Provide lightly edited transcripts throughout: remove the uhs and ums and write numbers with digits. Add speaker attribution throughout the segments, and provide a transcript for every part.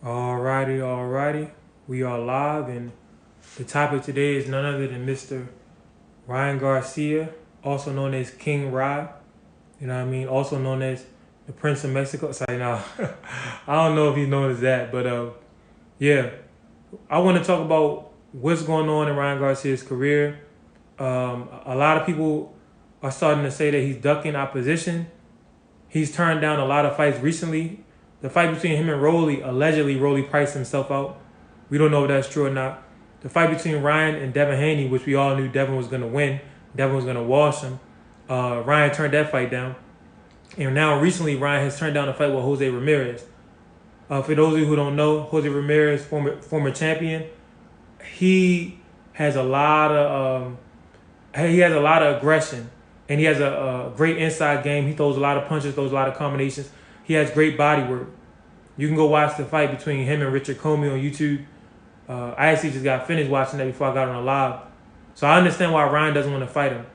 Speaker 1: Alrighty, alrighty. We are live, and the topic today is none other than Mr. Ryan Garcia, also known as King Rye. You know what I mean? Also known as the Prince of Mexico. Sorry, now I don't know if he's known as that, but yeah. I want to talk about what's going on in Ryan Garcia's career. A lot of people are starting to say that he's ducking opposition. He's turned down a lot of fights recently. The fight between him and Rolly, allegedly Rolly priced himself out. We don't know if that's true or not. The fight between Ryan and Devin Haney, which we all knew Devin was going to win, Devin was going to wash him. Ryan turned that fight down. And now recently, Ryan has turned down a fight with Jose Ramirez. For those of you who don't know, Jose Ramirez, former champion, he has a lot of aggression, and he has a great inside game. He throws a lot of punches, throws a lot of combinations. He has great body work. You can go watch the fight between him and Richard Comey on YouTube. I actually just got finished watching that before I got on a live. So I understand why Ryan doesn't want to fight him.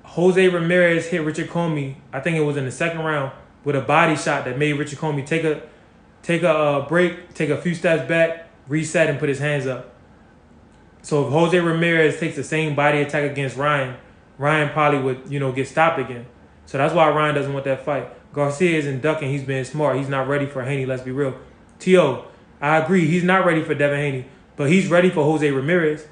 Speaker 1: Jose Ramirez hit Richard Comey, I think it was in the second round, with a body shot that made Richard Comey take a break, take a few steps back, reset, and put his hands up. So if Jose Ramirez takes the same body attack against Ryan, Ryan probably would, get stopped again. So that's why Ryan doesn't want that fight. Garcia isn't ducking. He's being smart. He's not ready for Haney. Let's be real. T.O., I agree. He's not ready for Devin Haney, but he's ready for Jose Ramirez.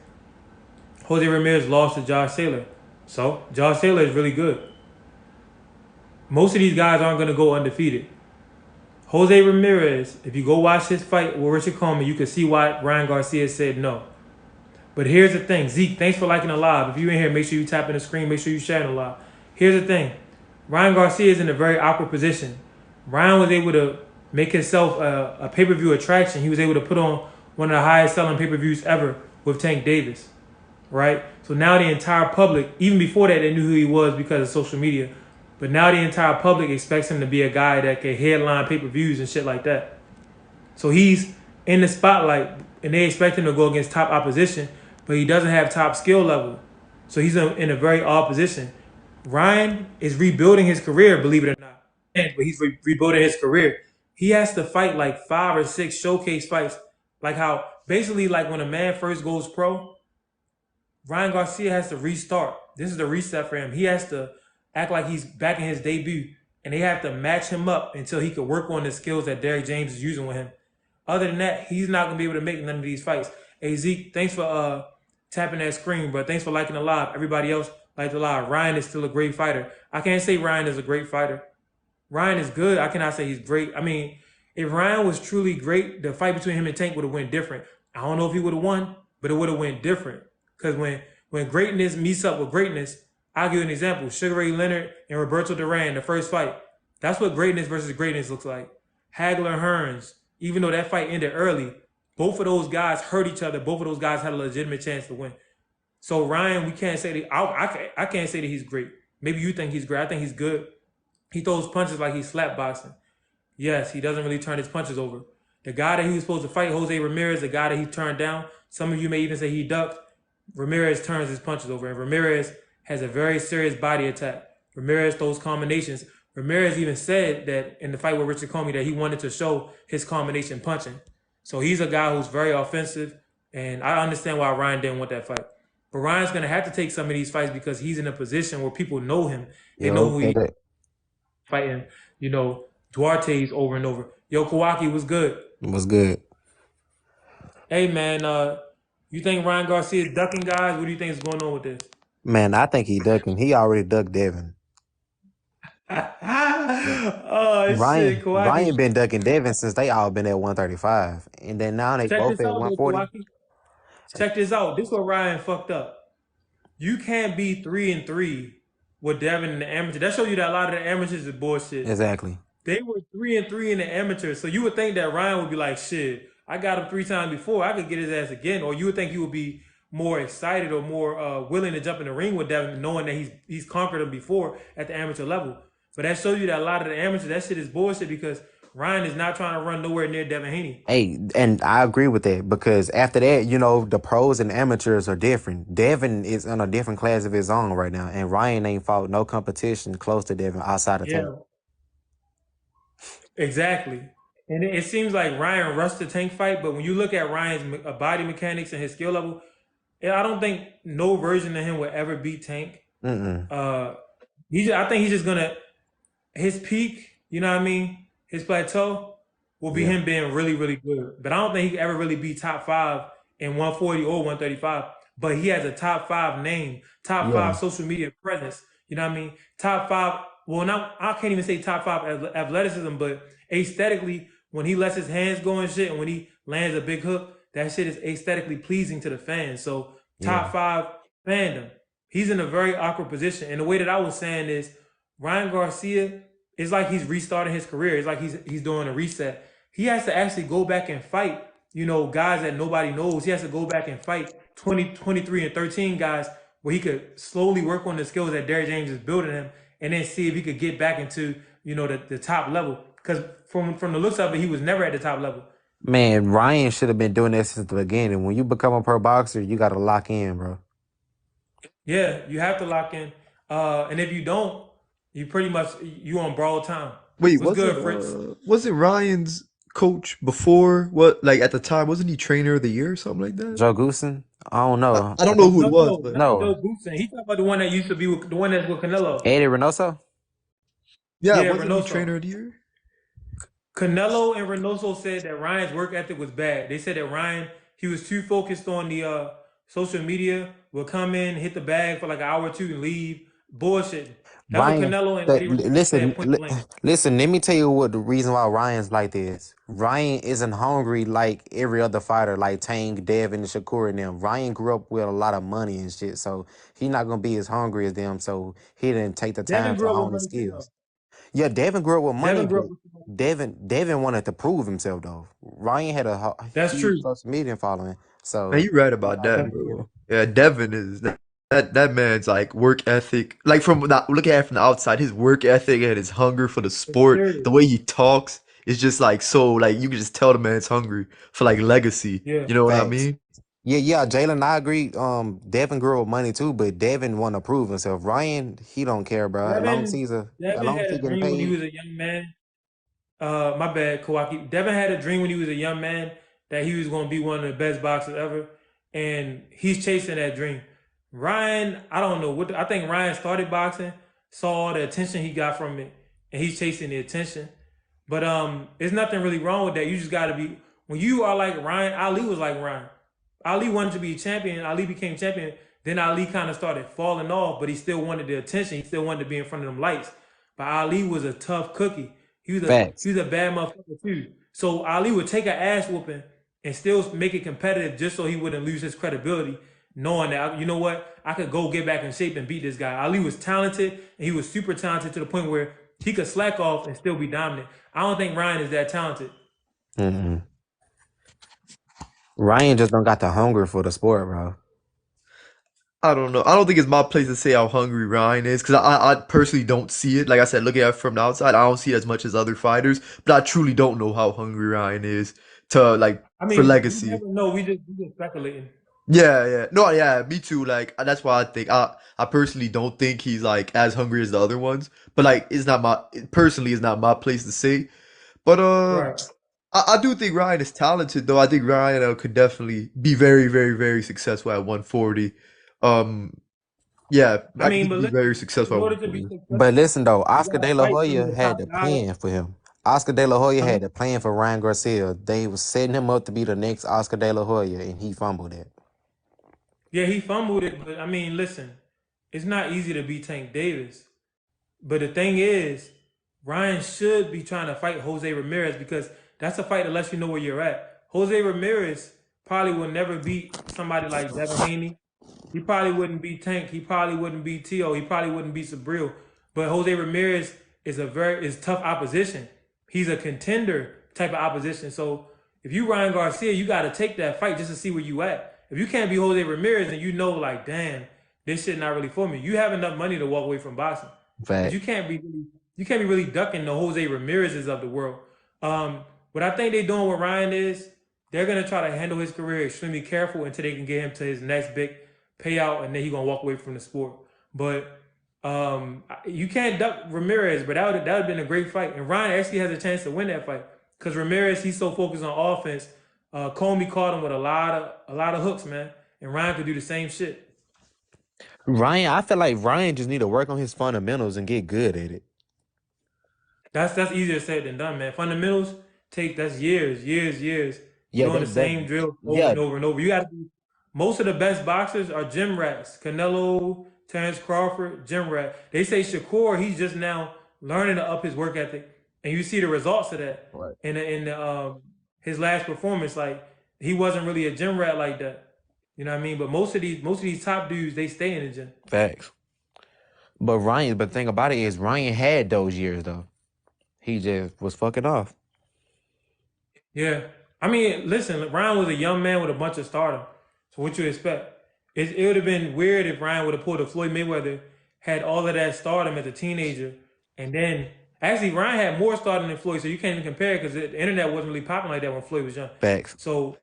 Speaker 1: Jose Ramirez lost to Josh Taylor. So Josh Taylor is really good. Most of these guys aren't going to go undefeated. Jose Ramirez, if you go watch his fight with Richard Coleman, you can see why Ryan Garcia said no. But here's the thing. Zeke, thanks for liking the live. If you're in here, make sure you tap in the screen. Make sure you share the live. Here's the thing. Ryan Garcia is in a very awkward position. Ryan was able to make himself a pay-per-view attraction. He was able to put on one of the highest selling pay-per-views ever with Tank Davis, right? So now the entire public, even before that, they knew who he was because of social media. But now the entire public expects him to be a guy that can headline pay-per-views and shit like that. So he's in the spotlight, and they expect him to go against top opposition, but he doesn't have top skill level. So he's in a very odd position. Ryan is rebuilding his career, believe it or not. But he's rebuilding his career. He has to fight like 5 or 6 showcase fights. Like how, basically like when a man first goes pro, Ryan Garcia has to restart. This is the reset for him. He has to act like he's back in his debut, and they have to match him up until he can work on the skills that Derrick James is using with him. Other than that, he's not going to be able to make none of these fights. Hey, Zeke, thanks for tapping that screen, bro. Thanks for liking the live. Everybody else like the live. Ryan is still a great fighter. I can't say Ryan is a great fighter. Ryan is good. I cannot say he's great. I mean, if Ryan was truly great, the fight between him and Tank would have went different. I don't know if he would have won, but it would have went different. Because when greatness meets up with greatness, I'll give you an example. Sugar Ray Leonard and Roberto Duran, the first fight. That's what greatness versus greatness looks like. Hagler Hearns, even though that fight ended early, both of those guys hurt each other. Both of those guys had a legitimate chance to win. So Ryan, we can't say that. I can't say that he's great. Maybe you think he's great. I think he's good. He throws punches like he's slap boxing. Yes, he doesn't really turn his punches over. The guy that he was supposed to fight, Jose Ramirez, the guy that he turned down, some of you may even say he ducked. Ramirez turns his punches over, and Ramirez has a very serious body attack. Ramirez throws combinations. Ramirez even said that in the fight with Richard Comey that he wanted to show his combination punching. So he's a guy who's very offensive, and I understand why Ryan didn't want that fight. But Ryan's going to have to take some of these fights because he's in a position where people know him. They know who he's fighting, Duarte's over and over. Yo, Kawaki was good.
Speaker 2: Was good.
Speaker 1: Hey, man, you think Ryan Garcia is ducking guys? What do you think is going on with this?
Speaker 2: Man, I think he ducking. He already ducked Devin.
Speaker 1: Oh, shit, Kawaki.
Speaker 2: Ryan been ducking Devin since they all been at 135. And then now they both at 140.
Speaker 1: Check this out. This is what Ryan fucked up. You can't be 3-3 with Devin in the amateur. That shows you that a lot of the amateurs is bullshit.
Speaker 2: Exactly.
Speaker 1: They were 3-3 in the amateur. So you would think that Ryan would be like, shit, I got him 3 times before. I could get his ass again. Or you would think he would be more excited or more willing to jump in the ring with Devin, knowing that he's conquered him before at the amateur level. But that shows you that a lot of the amateurs, that shit is bullshit because Ryan is not trying to run nowhere near Devin Haney.
Speaker 2: Hey, and I agree with that because after that, the pros and amateurs are different. Devin is in a different class of his own right now, and Ryan ain't fought no competition close to Devin outside of Tank.
Speaker 1: Exactly. And it seems like Ryan rushed the Tank fight, but when you look at Ryan's body mechanics and his skill level, I don't think no version of him would ever beat Tank.
Speaker 2: Mm-mm.
Speaker 1: Uh, I think he's just gonna his peak. You know what I mean? His plateau will be
Speaker 2: Yeah.
Speaker 1: him being really, really good. But I don't think he could ever really be top five in 140 or 135. But he has a top five name, top
Speaker 2: Yeah.
Speaker 1: five social media presence. You know what I mean? Top five. Well, now I can't even say top five athleticism, but aesthetically, when he lets his hands go and shit, and when he lands a big hook, that shit is aesthetically pleasing to the fans. So
Speaker 2: Yeah.
Speaker 1: top five fandom. He's in a very awkward position. And the way that I was saying is Ryan Garcia, it's like he's restarting his career. It's like he's doing a reset. He has to actually go back and fight, guys that nobody knows. He has to go back and fight 20, 23, and 13 guys where he could slowly work on the skills that Derrick James is building him and then see if he could get back into, the top level. Because from the looks of it, he was never at the top level.
Speaker 2: Man, Ryan should have been doing this since the beginning. When you become a pro boxer, you got to lock in, bro.
Speaker 1: Yeah, you have to lock in. And if you don't, you on borrowed time.
Speaker 3: Wait,
Speaker 1: What's good, Fritz?
Speaker 3: wasn't Ryan's coach before? What, like at the time, wasn't he trainer of the year or something like that?
Speaker 2: Joe Goosen? I don't know.
Speaker 3: I
Speaker 2: I
Speaker 3: don't know
Speaker 2: think
Speaker 3: who it was,
Speaker 1: No,
Speaker 3: but
Speaker 1: not
Speaker 2: no.
Speaker 1: Joe Bootson. He talking about the one that used to be with the one that's with Canelo.
Speaker 2: Eddie Reynoso?
Speaker 3: yeah,
Speaker 1: Yeah,
Speaker 3: wasn't he
Speaker 1: Reynoso.
Speaker 3: trainer of the year?
Speaker 1: Canelo and Reynoso said that Ryan's work ethic was bad. They said that he was too focused on the social media, would come in, hit the bag for like an hour or two and leave. Bullshit. That's what
Speaker 2: Ryan,
Speaker 1: Canelo and Eddie Reynoso said point blank.
Speaker 2: listen, let me tell you what the reason why Ryan's like this. Ryan isn't hungry like every other fighter, like Tank, Devin, and Shakur and them. Ryan grew up with a lot of money and shit, so he's not gonna be as hungry as them, so he didn't take the time
Speaker 1: Devin
Speaker 2: to
Speaker 1: grew up with
Speaker 2: hone his
Speaker 1: money too, though.
Speaker 2: skills. Yeah, Devin grew up with money,
Speaker 1: Devin grew
Speaker 2: but
Speaker 1: up with money.
Speaker 2: Devin wanted to prove himself though. Ryan had a
Speaker 1: That's
Speaker 2: huge
Speaker 1: true.
Speaker 2: social media following,
Speaker 3: Man,
Speaker 2: so
Speaker 3: you right
Speaker 2: he's
Speaker 3: about
Speaker 2: not
Speaker 3: that,
Speaker 2: gonna get it.
Speaker 3: bro. Yeah, Devin is that man's like work ethic. Like from looking at it from the outside, his work ethic and his hunger for the
Speaker 1: It's
Speaker 3: sport,
Speaker 1: serious.
Speaker 3: the way he talks is just like so like you can just tell the man's hungry for like legacy.
Speaker 1: Yeah.
Speaker 3: You know what I
Speaker 2: Facts.
Speaker 3: mean?
Speaker 2: Yeah, Jalen, I agree. Devin grew up with money too, but Devin want to prove himself. Ryan, he don't care, bro.
Speaker 1: Devin
Speaker 2: As
Speaker 1: Devin
Speaker 2: long as
Speaker 1: had
Speaker 2: he
Speaker 1: a
Speaker 2: getting
Speaker 1: dream when he
Speaker 2: paid.
Speaker 1: was a young man. My bad, Kawaki. Devin had a dream when he was a young man that he was going to be one of the best boxers ever, and he's chasing that dream. Ryan, I don't know I think Ryan started boxing, saw all the attention he got from it, and he's chasing the attention. But there's nothing really wrong with that. You just got to be when you are like Ryan. Ali was like Ryan. Ali wanted to be champion. Ali became champion. Then Ali kind of started falling off, but he still wanted the attention. He still wanted to be in front of them lights. But Ali was a tough cookie. He
Speaker 2: Facts.
Speaker 1: was a bad motherfucker too. So Ali would take an ass whooping and still make it competitive just so he wouldn't lose his credibility, knowing that you know what, I could go get back in shape and beat this guy. Ali was talented and he was super talented to the point where he could slack off and still be dominant. I don't think Ryan is that talented.
Speaker 2: Mm-mm. Ryan just don't got the hunger for the sport, bro.
Speaker 3: I don't know. I don't think it's my place to say how hungry Ryan is because I personally don't see it. Like I said, looking at it from the outside, I don't see it as much as other fighters, but I truly don't know how hungry Ryan is to like
Speaker 1: I
Speaker 3: for
Speaker 1: mean, we
Speaker 3: legacy.
Speaker 1: never know. We just speculating.
Speaker 3: Yeah, yeah. No, yeah, me too. Like that's why I personally don't think he's like as hungry as the other ones. But like it personally is not my place to say. But
Speaker 1: Right.
Speaker 3: I do think Ryan is talented though. I think Ryan could definitely be very, very, very successful at 140. Um yeah,
Speaker 1: I
Speaker 3: I think
Speaker 1: mean,
Speaker 3: he
Speaker 1: but
Speaker 3: could be very
Speaker 1: listen,
Speaker 3: successful
Speaker 1: in
Speaker 3: at
Speaker 1: order to be
Speaker 3: 140.
Speaker 2: But
Speaker 1: successful,
Speaker 2: listen though,
Speaker 1: you
Speaker 2: Oscar
Speaker 1: gotta
Speaker 2: De La
Speaker 1: fight some of
Speaker 2: Hoya
Speaker 1: the
Speaker 2: had
Speaker 1: top
Speaker 2: the
Speaker 1: guys.
Speaker 2: plan for him. Oscar De La Hoya
Speaker 1: I
Speaker 2: had
Speaker 1: mean,
Speaker 2: the plan for Ryan Garcia. They was setting him up to be the next Oscar De La Hoya, and he fumbled it.
Speaker 1: yeah, he fumbled it, but I mean, listen, it's not easy to beat Tank Davis. But the thing is, Ryan should be trying to fight Jose Ramirez because that's a fight that lets you know where you're at. Jose Ramirez probably will never beat somebody like Devin Haney. He probably wouldn't beat Tank. He probably wouldn't beat Tio. He probably wouldn't beat Sabril. But Jose Ramirez is tough opposition. He's a contender type of opposition. So if you Ryan Garcia, you got to take that fight just to see where you at. If you can't be Jose Ramirez and you know like, damn, this shit not really for me. You have enough money to walk away from boxing, but
Speaker 2: Fact.
Speaker 1: you can't be really ducking the Jose Ramirez's of the world. What I think they're doing with Ryan is they're gonna try to handle his career extremely careful until they can get him to his next big payout, and then he's gonna walk away from the sport. But you can't duck Ramirez, but that would have been a great fight. And Ryan actually has a chance to win that fight. because Ramirez, he's so focused on offense. Comey caught him with a lot of hooks, man, and Ryan could do the same shit.
Speaker 2: Ryan, I feel like Ryan just need to work on his fundamentals and get good at it.
Speaker 1: That's easier said than done, man. Fundamentals that's years
Speaker 2: Yeah,
Speaker 1: doing the same drill over
Speaker 2: yeah,
Speaker 1: and over and over. You got to. Most of the best boxers are gym rats. Canelo, Terrence Crawford, gym rat. They say Shakur, he's just now learning to up his work ethic, and you see the results of that.
Speaker 2: Right.
Speaker 1: In his last performance, like he wasn't really a gym rat like that. You know what I mean? But most of these top dudes, they stay in the gym.
Speaker 2: Facts. But the thing about it is Ryan had those years though. He just was fucking off.
Speaker 1: Yeah. I mean, listen, Ryan was a young man with a bunch of stardom. So what you expect? It would have been weird if Ryan would have pulled a Floyd Mayweather, had all of that stardom as a teenager, and then actually Ryan had more stardom than Floyd, so you can't even compare because the internet wasn't really popping like that when Floyd was young.
Speaker 2: Facts.
Speaker 1: So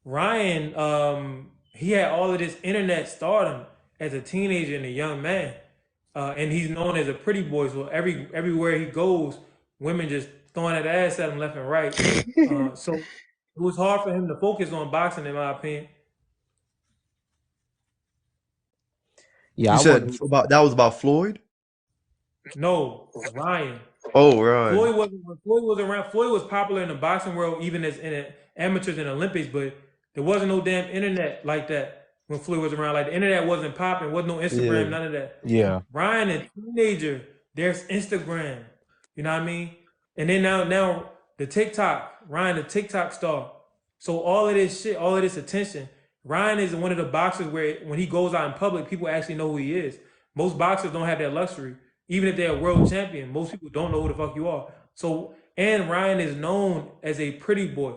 Speaker 1: Ryan, he had all of this internet stardom as a teenager and a young man, and he's known as a pretty boy. So everywhere he goes, women just throwing that ass at him left and right. So it was hard for him to focus on boxing, in my opinion.
Speaker 2: Yeah,
Speaker 3: You said that was about Floyd?
Speaker 1: No, Ryan.
Speaker 3: Oh, right.
Speaker 1: Floyd was around. Floyd was popular in the boxing world, even as in the amateurs and Olympics, but there wasn't no damn internet like that when Floyd was around. Like the internet wasn't popping, wasn't no Instagram, none of that.
Speaker 2: Yeah.
Speaker 1: Ryan, a teenager, there's Instagram. You know what I mean? And then now the TikTok, Ryan, the TikTok star. So all of this shit, all of this attention. Ryan is one of the boxers where when he goes out in public, people actually know who he is. Most boxers don't have that luxury. Even if they're a world champion, most people don't know who the fuck you are. So, and Ryan is known as a pretty boy.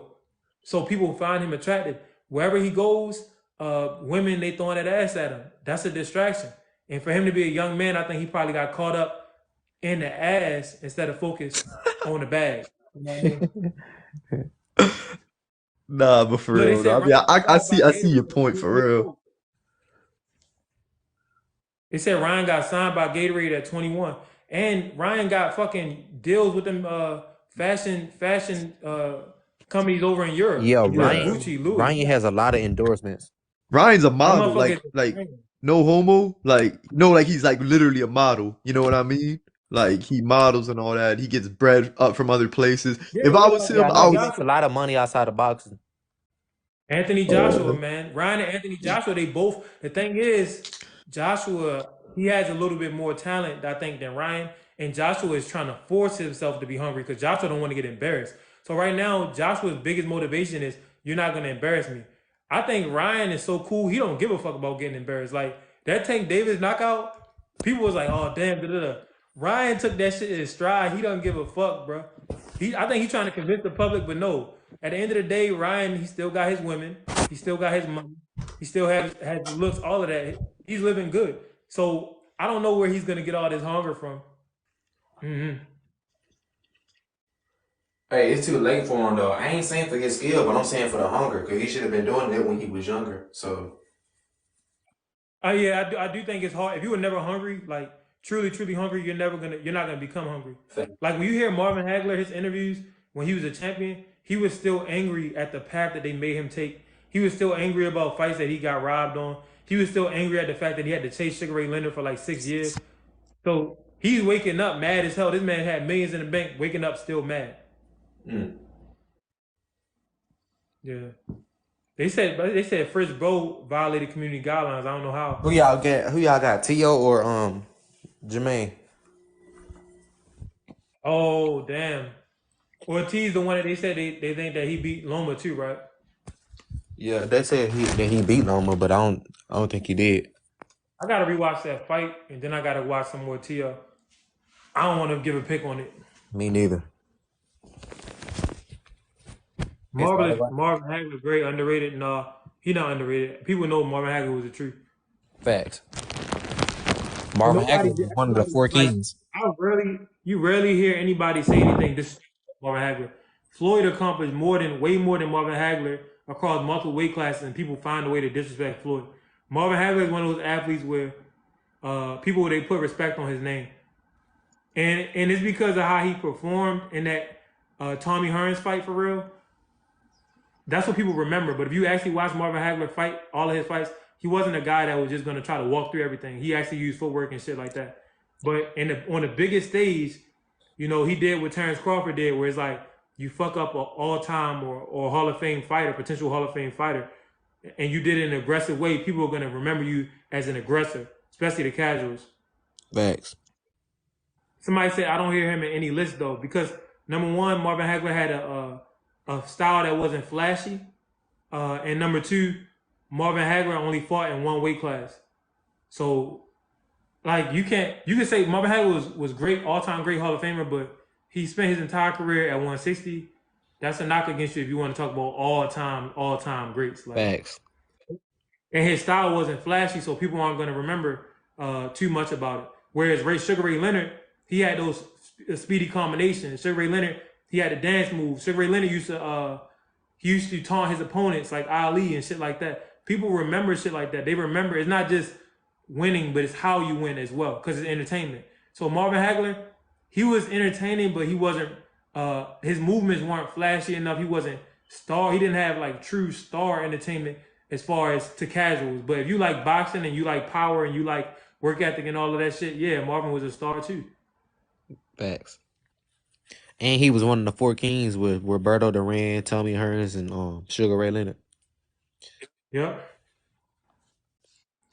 Speaker 1: So people find him attractive. Wherever he goes, women, they throwing that ass at him. That's a distraction. And for him to be a young man, I think he probably got caught up in the ass instead of focused on the bag. You know what I mean?
Speaker 3: Nah, but for real, though. I mean, I see your point for real.
Speaker 1: They said Ryan got signed by Gatorade at 21, and Ryan got fucking deals with them fashion companies over in Europe.
Speaker 2: Yeah,
Speaker 1: Gucci, Louis.
Speaker 2: Ryan has a lot of endorsements.
Speaker 3: Ryan's a model, like no homo, like he's like literally a model. You know what I mean? Like he models and all that. He gets bread up from other places.
Speaker 1: Yeah,
Speaker 3: if I was him,
Speaker 2: he makes a lot of money outside of boxing.
Speaker 1: Anthony Joshua, man. Ryan and Anthony Joshua, they both. The thing is, Joshua, he has a little bit more talent, I think, than Ryan. And Joshua is trying to force himself to be hungry because Joshua don't want to get embarrassed. So right now, Joshua's biggest motivation is, you're not going to embarrass me. I think Ryan is so cool, he don't give a fuck about getting embarrassed. Like, that Tank Davis knockout, people was like, oh, damn, da-da-da. Ryan took that shit in his stride. He doesn't give a fuck, bro. I think he's trying to convince the public, but no. At the end of the day, Ryan, he still got his women. He still got his money. He still has looks, all of that. He's living good. So I don't know where he's going to get all this hunger from. Mm-hmm.
Speaker 2: Hey, it's too late for him, though. I ain't saying for his skill, but I'm saying for the hunger, because he should have been doing that when he was younger. So,
Speaker 1: yeah, I do think it's hard. If you were never hungry, like truly hungry, you're not gonna become hungry. Like when you hear Marvin Hagler, his interviews when he was a champion, he was still angry at the path that they made him take. He was still angry about fights that he got robbed on. He was still angry at the fact that he had to chase Sugar Ray Leonard for like 6 years. So he's waking up mad as hell. This man had millions in the bank, waking up still mad. Yeah. They said Fritz Bro violated community guidelines. I don't know how.
Speaker 2: Who y'all got? T.O. or Jermaine?
Speaker 1: Oh, damn. Ortiz, the one that they said they think that he beat Loma too, right?
Speaker 2: Yeah, they said that he beat Loma, but I don't think he did.
Speaker 1: I gotta rewatch that fight, and then I gotta watch some more T.O. I don't want to give a pick on it.
Speaker 2: Me neither.
Speaker 1: Marvin Hagler, great, underrated. No, he not underrated. People know Marvin Hagler was the truth.
Speaker 2: Facts. Marvin Hagler was one of the four kings.
Speaker 1: You rarely hear anybody say anything this Marvin Hagler. Floyd accomplished way more than Marvin Hagler across multiple weight classes, and people find a way to disrespect Floyd. Marvin Hagler is one of those athletes where people, they put respect on his name. And it's because of how he performed, and that Tommy Hearns fight for real, that's what people remember. But if you actually watch Marvin Hagler fight, all of his fights, he wasn't a guy that was just going to try to walk through everything. He actually used footwork and shit like that. But on the biggest stage, you know, he did what Terrence Crawford did, where it's like you fuck up an all-time or Hall of Fame fighter, potential Hall of Fame fighter, and you did it in an aggressive way. People are going to remember you as an aggressor, especially the casuals.
Speaker 2: Facts.
Speaker 1: Somebody said I don't hear him in any list though, because number one, Marvin Hagler had a style that wasn't flashy, and number two, Marvin Hagler only fought in one weight class. So like you can say Marvin Hagler was great, all time great Hall of Famer, but he spent his entire career at 160. That's a knock against you if you want to talk about all time greats. Like,
Speaker 2: Facts.
Speaker 1: and his style wasn't flashy, so people aren't going to remember too much about it. Whereas Sugar Ray Leonard, he had those speedy combinations. Sugar Ray Leonard, he had the dance moves. Sugar Ray Leonard used to taunt his opponents like Ali and shit like that. People remember shit like that. They remember it's not just winning, but it's how you win as well, because it's entertainment. So Marvin Hagler, he was entertaining, but he wasn't. His movements weren't flashy enough. He wasn't star. He didn't have like true star entertainment as far as to casuals. But if you like boxing and you like power and you like work ethic and all of that shit, yeah, Marvin was a star too.
Speaker 2: Facts. And he was one of the four kings with Roberto Duran, Tommy Hearns, and Sugar Ray Leonard.
Speaker 1: Yep.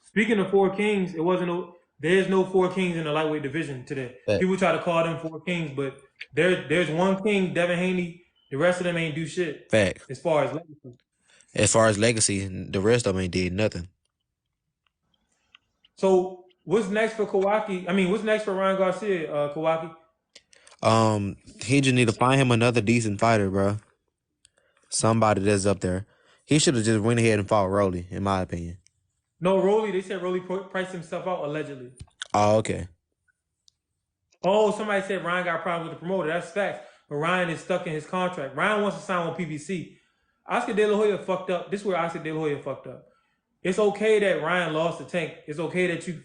Speaker 1: Speaking of four kings, there's no four kings in the lightweight division today.
Speaker 2: Facts.
Speaker 1: People try to call them four kings, but there's one king, Devin Haney. The rest of them ain't do shit.
Speaker 2: Facts.
Speaker 1: As far as legacy.
Speaker 2: As far as legacy, the rest of them ain't did nothing.
Speaker 1: So what's next for Kawaki? I mean, what's next for Ryan Garcia, Kawaki?
Speaker 2: He just need to find him another decent fighter, bro. Somebody that's up there. He should have just went ahead and fought Rolly, in my opinion.
Speaker 1: No, Rolly. They said Rolly priced himself out allegedly.
Speaker 2: Oh, okay.
Speaker 1: Oh, somebody said Ryan got problems with the promoter. That's facts. But Ryan is stuck in his contract. Ryan wants to sign with PBC. Oscar De La Hoya fucked up. This is where Oscar De La Hoya fucked up. It's okay that Ryan lost the tank. It's okay that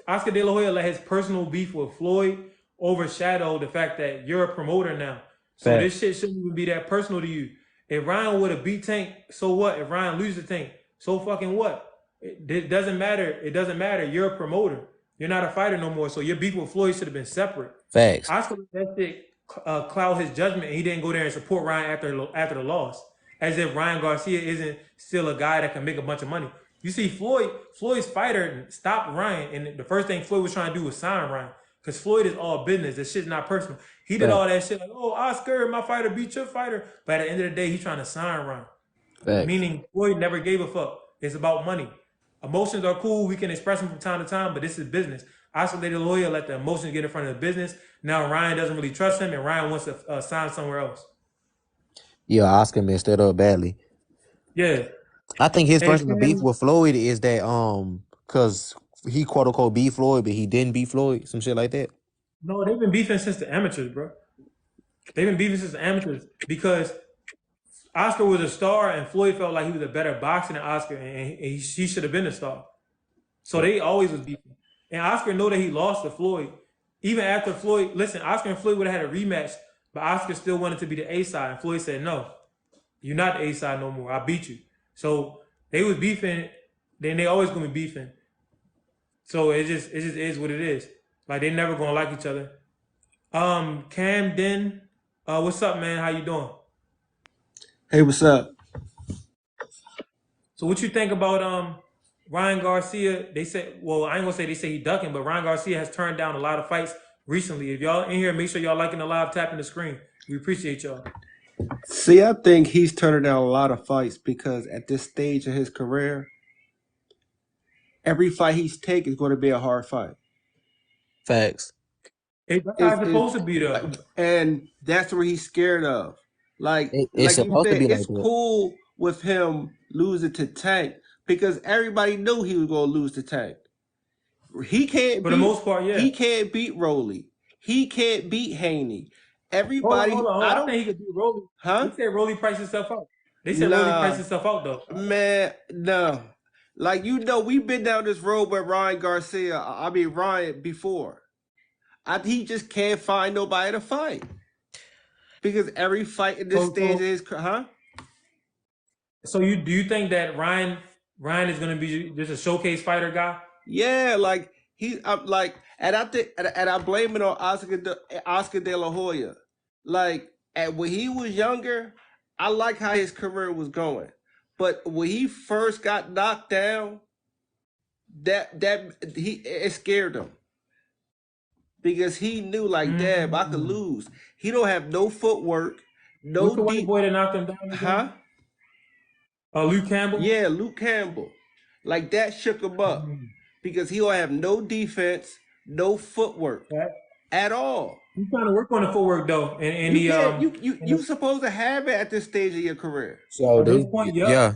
Speaker 1: Oscar De La Hoya let his personal beef with Floyd overshadow the fact that you're a promoter now. So this shit shouldn't even be that personal to you. If Ryan would have beat Tank, so what? If Ryan loses the Tank, so fucking what? It doesn't matter. It doesn't matter. You're a promoter. You're not a fighter no more. So your beef with Floyd should have been separate.
Speaker 2: Facts.
Speaker 1: Oscar let that shit cloud his judgment, and he didn't go there and support Ryan after the loss, as if Ryan Garcia isn't still a guy that can make a bunch of money. You see, Floyd's fighter stopped Ryan, and the first thing Floyd was trying to do was sign Ryan, because Floyd is all business. This shit's not personal. He did all that shit like, oh, Oscar, my fighter beat your fighter. But at the end of the day, he's trying to sign Ryan.
Speaker 2: Facts.
Speaker 1: Meaning Floyd never gave a fuck. It's about money. Emotions are cool. We can express them from time to time, but this is business. Oscar De La Hoya let the emotions get in front of the business. Now Ryan doesn't really trust him, and Ryan wants to sign somewhere else.
Speaker 2: Yeah, Oscar messed that up badly.
Speaker 1: Yeah.
Speaker 2: I think his personal beef with Floyd is that because he quote unquote beat Floyd, but he didn't beat Floyd, some shit like that.
Speaker 1: No, they've been beefing since the amateurs, bro. They've been beefing since the amateurs because Oscar was a star, and Floyd felt like he was a better boxer than Oscar, and he should have been a star. So they always was beefing. And Oscar know that he lost to Floyd. Even after Floyd, listen, Oscar and Floyd would have had a rematch, but Oscar still wanted to be the A side, and Floyd said, no, you're not the A side no more. I beat you. So they was beefing, then they always gonna be beefing. So it just is what it is. Like they never gonna like each other. Camden, what's up, man? How you doing?
Speaker 4: Hey, what's up?
Speaker 1: So what you think about Ryan Garcia? They said, well, I ain't gonna say they say he ducking, but Ryan Garcia has turned down a lot of fights recently. If y'all in here, make sure y'all liking the live, tapping the screen. We appreciate y'all.
Speaker 4: See, I think he's turning down a lot of fights because at this stage of his career, every fight he's taking is going to be a hard fight.
Speaker 2: Facts.
Speaker 1: That's how it's supposed to be though.
Speaker 4: And that's what he's scared of. Like,
Speaker 2: it's supposed to be like
Speaker 4: it's
Speaker 2: that.
Speaker 4: cool with him losing to Tank because everybody knew he was going to lose to Tank. He can't
Speaker 1: For the most part, yeah.
Speaker 4: He can't beat Rolly. He can't beat Haney. Everybody,
Speaker 1: Hold on. I think he could beat Rolly.
Speaker 4: Huh?
Speaker 1: He said Rolly priced himself out. They said Rolly priced himself out though.
Speaker 4: Man, no. Like, we've been down this road with Ryan before. He just can't find nobody to fight. Because every fight in this stage is,
Speaker 1: So do you think that Ryan is gonna be just a showcase fighter guy?
Speaker 4: Yeah, like and I think, and I blame it on Oscar De La Hoya. Like, when he was younger, I like how his career was going, but when he first got knocked down, it scared him because he knew, like, damn, I could lose. He don't have no footwork, no
Speaker 1: What's the white boy that knocked him down again? Luke Campbell?
Speaker 4: Yeah, Luke Campbell. Like, that shook him up because he don't have no defense, no footwork at all.
Speaker 1: He's trying to work on the footwork though, and
Speaker 4: you supposed to have it at this stage of your career.
Speaker 2: So
Speaker 1: at this point,
Speaker 2: yeah.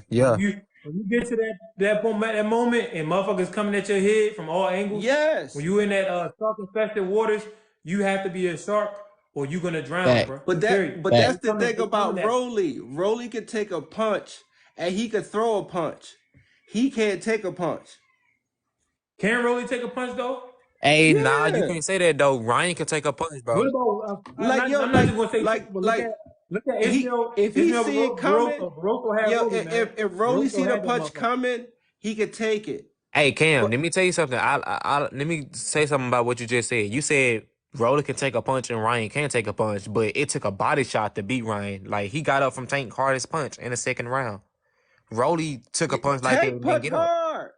Speaker 1: When you get to that moment, and motherfuckers coming at your head from all angles.
Speaker 4: Yes.
Speaker 1: When you in that shark-infested waters, you have to be a shark, or you're gonna drown, bro.
Speaker 4: But that's the thing about Rolly. Rolly can take a punch, and he can throw a punch. He can't take a punch.
Speaker 1: Can Rolly take a punch though?
Speaker 2: Hey, nah, you can't say that though. Ryan can take a punch, bro.
Speaker 1: What about I'm not just gonna say look at Israel.
Speaker 4: If he see it coming,
Speaker 1: if
Speaker 4: Rolly see the punch coming, he could take it.
Speaker 2: Hey, Cam, let me tell you something. Let me say something about what you just said. You said Rolly can take a punch and Ryan can't take a punch, but it took a body shot to beat Ryan. Like, he got up from Tank hardest punch in the second round. Rolly took a punch like that and didn't get up.
Speaker 4: Hard.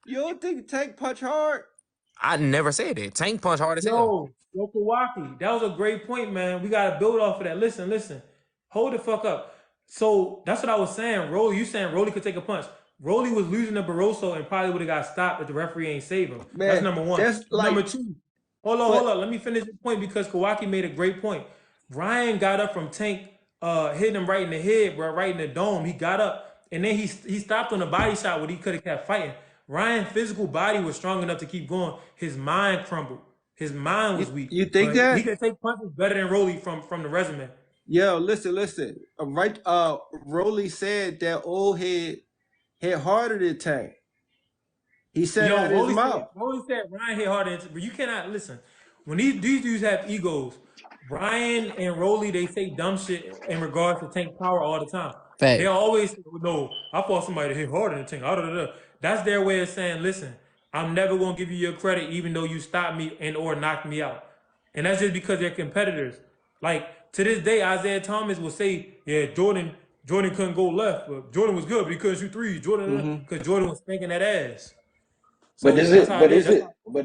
Speaker 4: You don't think Tank punch hard?
Speaker 2: I never said that. Tank punch hard as hell.
Speaker 1: Yo, Kawaki, that was a great point, man. We got to build off of that. Listen. Hold the fuck up. So that's what I was saying. Rolly, you saying Rolly could take a punch. Rolly was losing to Barroso and probably would have got stopped if the referee ain't save him. Man, that's number one. Number two. Hold on. Let me finish the point because Kawaki made a great point. Ryan got up from Tank, hitting him right in the head, bro, right in the dome. He got up, and then he stopped on a body shot where he could have kept fighting. Ryan's physical body was strong enough to keep going. His mind crumbled. His mind was weak.
Speaker 4: You think that?
Speaker 1: He can take punches better than Rolly from the resume.
Speaker 4: Yo, listen. Rolly said that old head hit harder than Tank. He said out his mouth.
Speaker 1: Rolly said Ryan hit harder than, but you cannot listen. When these dudes have egos, Ryan and Rolly, they say dumb shit in regards to Tank power all the time. They always say, no, I fought somebody that hit harder than Tank. That's their way of saying, listen, I'm never going to give you your credit even though you stopped me and or knocked me out. And that's just because they're competitors. Like, to this day, Isaiah Thomas will say, yeah, Jordan couldn't go left, but Jordan was good, but he couldn't shoot threes. Because Jordan was spanking that ass.
Speaker 5: So but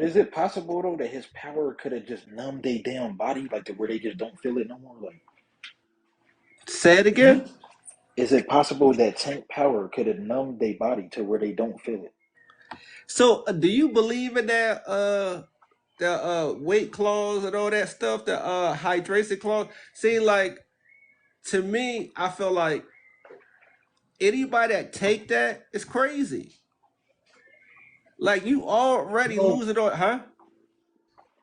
Speaker 5: is it possible though that his power could have just numbed their damn body, like, to where they just don't feel it no more? Like,
Speaker 4: say it again.
Speaker 5: Is it possible that Tank power could have numbed their body to where they don't feel it?
Speaker 4: So, do you believe in that the weight clause and all that stuff, the hydration clause? See, like, to me, I feel like anybody that take that is crazy. Like, you already losing on, huh?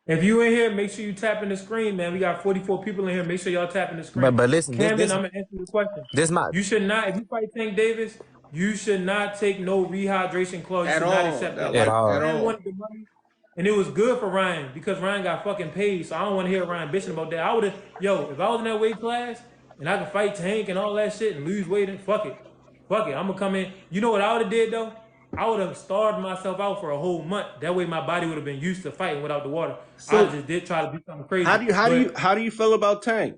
Speaker 1: If you in here, make sure you tap in the screen, man. We got 44 people in here. Make sure y'all tap in the screen.
Speaker 2: But listen,
Speaker 1: Camden, I'm gonna answer your question. You should not, if you fight Tank Davis, you should not take no rehydration clause. You should not accept that.
Speaker 2: At all.
Speaker 1: Ryan wanted the money, and it was good for Ryan because Ryan got fucking paid. So I don't want to hear Ryan bitching about that. If I was in that weight class and I could fight Tank and all that shit and lose weight, and fuck it. I'm gonna come in. You know what I would have did though? I would have starved myself out for a whole month. That way my body would have been used to fighting without the water. So I just did try to do something crazy.
Speaker 4: How do you feel about Tank?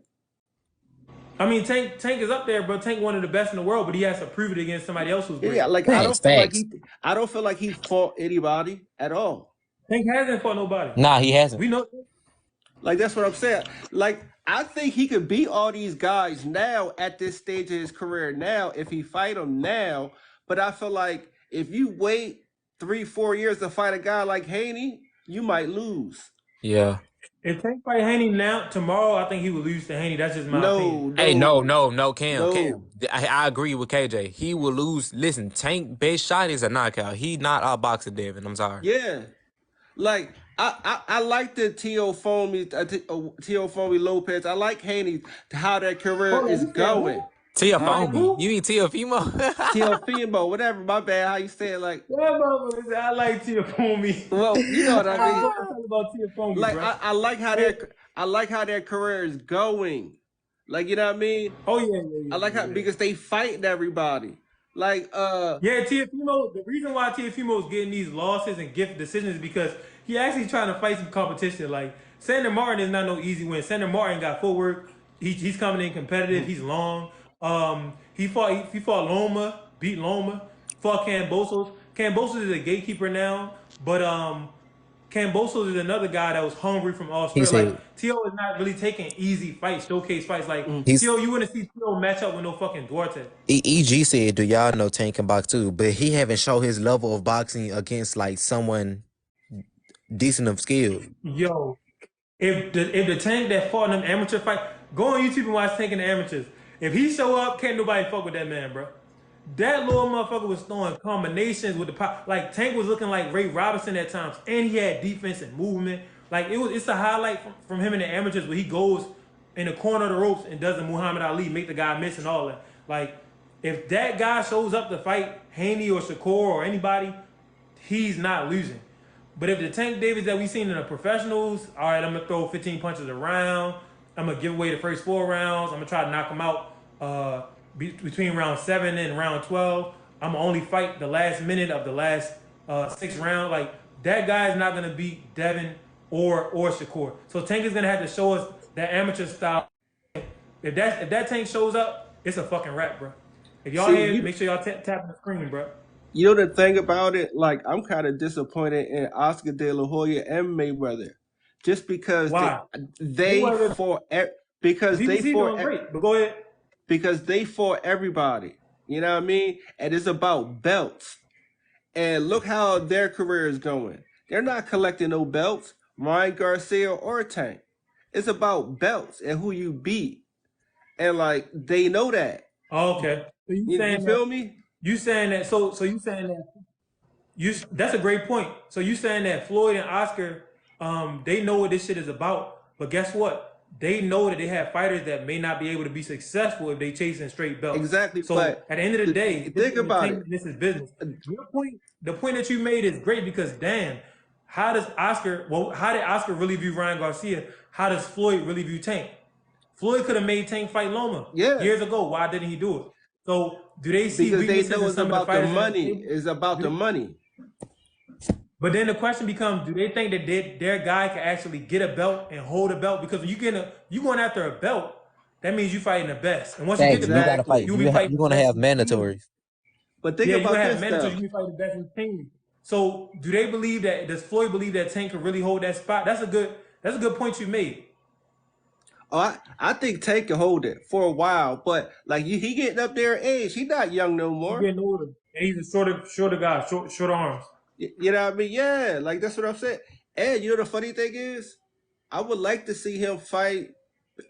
Speaker 1: I mean, Tank is up there, bro. Tank one of the best in the world, but he has to prove it against somebody else who's great.
Speaker 4: Yeah, like, I don't feel like he fought anybody at all.
Speaker 1: Tank hasn't fought nobody.
Speaker 2: Nah, he hasn't.
Speaker 1: We know.
Speaker 4: Like, that's what I'm saying. Like, I think he could beat all these guys now at this stage of his career now if he fight them now. But I feel like if you wait 3-4 years to fight a guy like Haney, you might lose.
Speaker 2: Yeah.
Speaker 1: If Tank fight Haney now, tomorrow, I think he would lose to Haney. That's just my opinion.
Speaker 2: Hey, no, Cam. I agree with KJ. He will lose. Listen, Tank best shot is a knockout. He not outboxing Devin. I'm sorry.
Speaker 4: Yeah. Like, I like the Teofimo Lopez. I like Haney, how their career is going.
Speaker 2: Teofimo? You mean Teofimo?
Speaker 4: Teofimo, whatever. My bad. How you say it? Like,
Speaker 1: I like Teofimo.
Speaker 4: Well, you know what I mean.
Speaker 1: About Teofimo,
Speaker 4: like,
Speaker 1: bro.
Speaker 4: I like how their career is going. Like, you know what I mean?
Speaker 1: Oh yeah.
Speaker 4: I like how because they fighting everybody. Like
Speaker 1: Yeah, Tiafimo. The reason why Tiafimo is getting these losses and gift decisions is because he actually trying to fight some competition. Like Sandor Martin is not no easy win. Sandor Martin got footwork. He's coming in competitive. He's long. He fought Loma, beat Loma. Fought Cambosos. Cambosos is a gatekeeper now, but Cambosos is another guy that was hungry from
Speaker 2: He
Speaker 1: Australia.
Speaker 2: said
Speaker 1: Like Tio is not really taking easy fights, showcase fights. Like
Speaker 2: he's
Speaker 1: Tio, you wouldn't see Tio match up with no fucking Duarte.
Speaker 2: EG said, "Do y'all know Tank can box too?" But he haven't shown his level of boxing against like someone decent of skill.
Speaker 1: Yo, if the Tank that fought in them amateur fight, go on YouTube and watch Tank in the amateurs. If he show up, can't nobody fuck with that man, bro. That little motherfucker was throwing combinations with the pop. Like Tank was looking like Ray Robinson at times, and he had defense and movement. Like it's a highlight from him in the amateurs where he goes in the corner of the ropes and does a Muhammad Ali, make the guy miss and all that. Like if that guy shows up to fight Haney or Shakur or anybody, he's not losing. But if the Tank Davis that we seen in the professionals, all right, I'm gonna throw 15 punches around. I'm gonna give away the first 4 rounds. I'm gonna try to knock him out between round 7 and round 12. I'm gonna only fight the last minute of the last 6 rounds. Like that guy is not gonna beat Devin or Shakur. So Tank is gonna have to show us that amateur style. If that Tank shows up, it's a fucking wrap, bro. If y'all here, make sure y'all tapping the screen, bro.
Speaker 4: You know the thing about it, like I'm kind of disappointed in Oscar De La Hoya and Mayweather, just because
Speaker 1: Why?
Speaker 4: they fought because they fought
Speaker 1: great. But go ahead.
Speaker 4: Because they fought everybody. You know what I mean? And it's about belts. And look how their career is going. They're not collecting no belts, Ryan Garcia or Tank. It's about belts and who you beat. And like they know that.
Speaker 1: Oh, okay. So you
Speaker 4: feel me?
Speaker 1: You saying that? So you saying that? That's a great point. So you saying that Floyd and Oscar, they know what this shit is about. But guess what? They know that they have fighters that may not be able to be successful if they chasing straight belts.
Speaker 4: Exactly.
Speaker 1: So
Speaker 4: but
Speaker 1: at the end of the day,
Speaker 4: think about it.
Speaker 1: This is business. The point that you made is great because damn, how did Oscar really view Ryan Garcia? How does Floyd really view Tank? Floyd could have made Tank fight Loma years ago. Why didn't he do it? So do they see
Speaker 4: because they
Speaker 1: weaknesses
Speaker 4: know
Speaker 1: in
Speaker 4: it's
Speaker 1: some
Speaker 4: about
Speaker 1: of the fighters?
Speaker 4: The money. It's about the money.
Speaker 1: But then the question becomes: do they think that their guy can actually get a belt and hold a belt? Because you going after a belt, that means you fighting the best. And once you get the belt,
Speaker 2: gotta fight.
Speaker 1: you'll be fighting.
Speaker 2: You're gonna have mandatories.
Speaker 4: But think about this
Speaker 1: mandatories. You be fighting the best in the team. So do they believe that? Does Floyd believe that Tank can really hold that spot? That's a good point you made.
Speaker 4: Oh, I think Tank can hold it for a while, but like he getting up there in age, he's not young no more.
Speaker 1: He's getting older, and he's a shorter guy, shorter arms.
Speaker 4: You know what I mean? Yeah, like that's what I'm saying. And you know the funny thing is, I would like to see him fight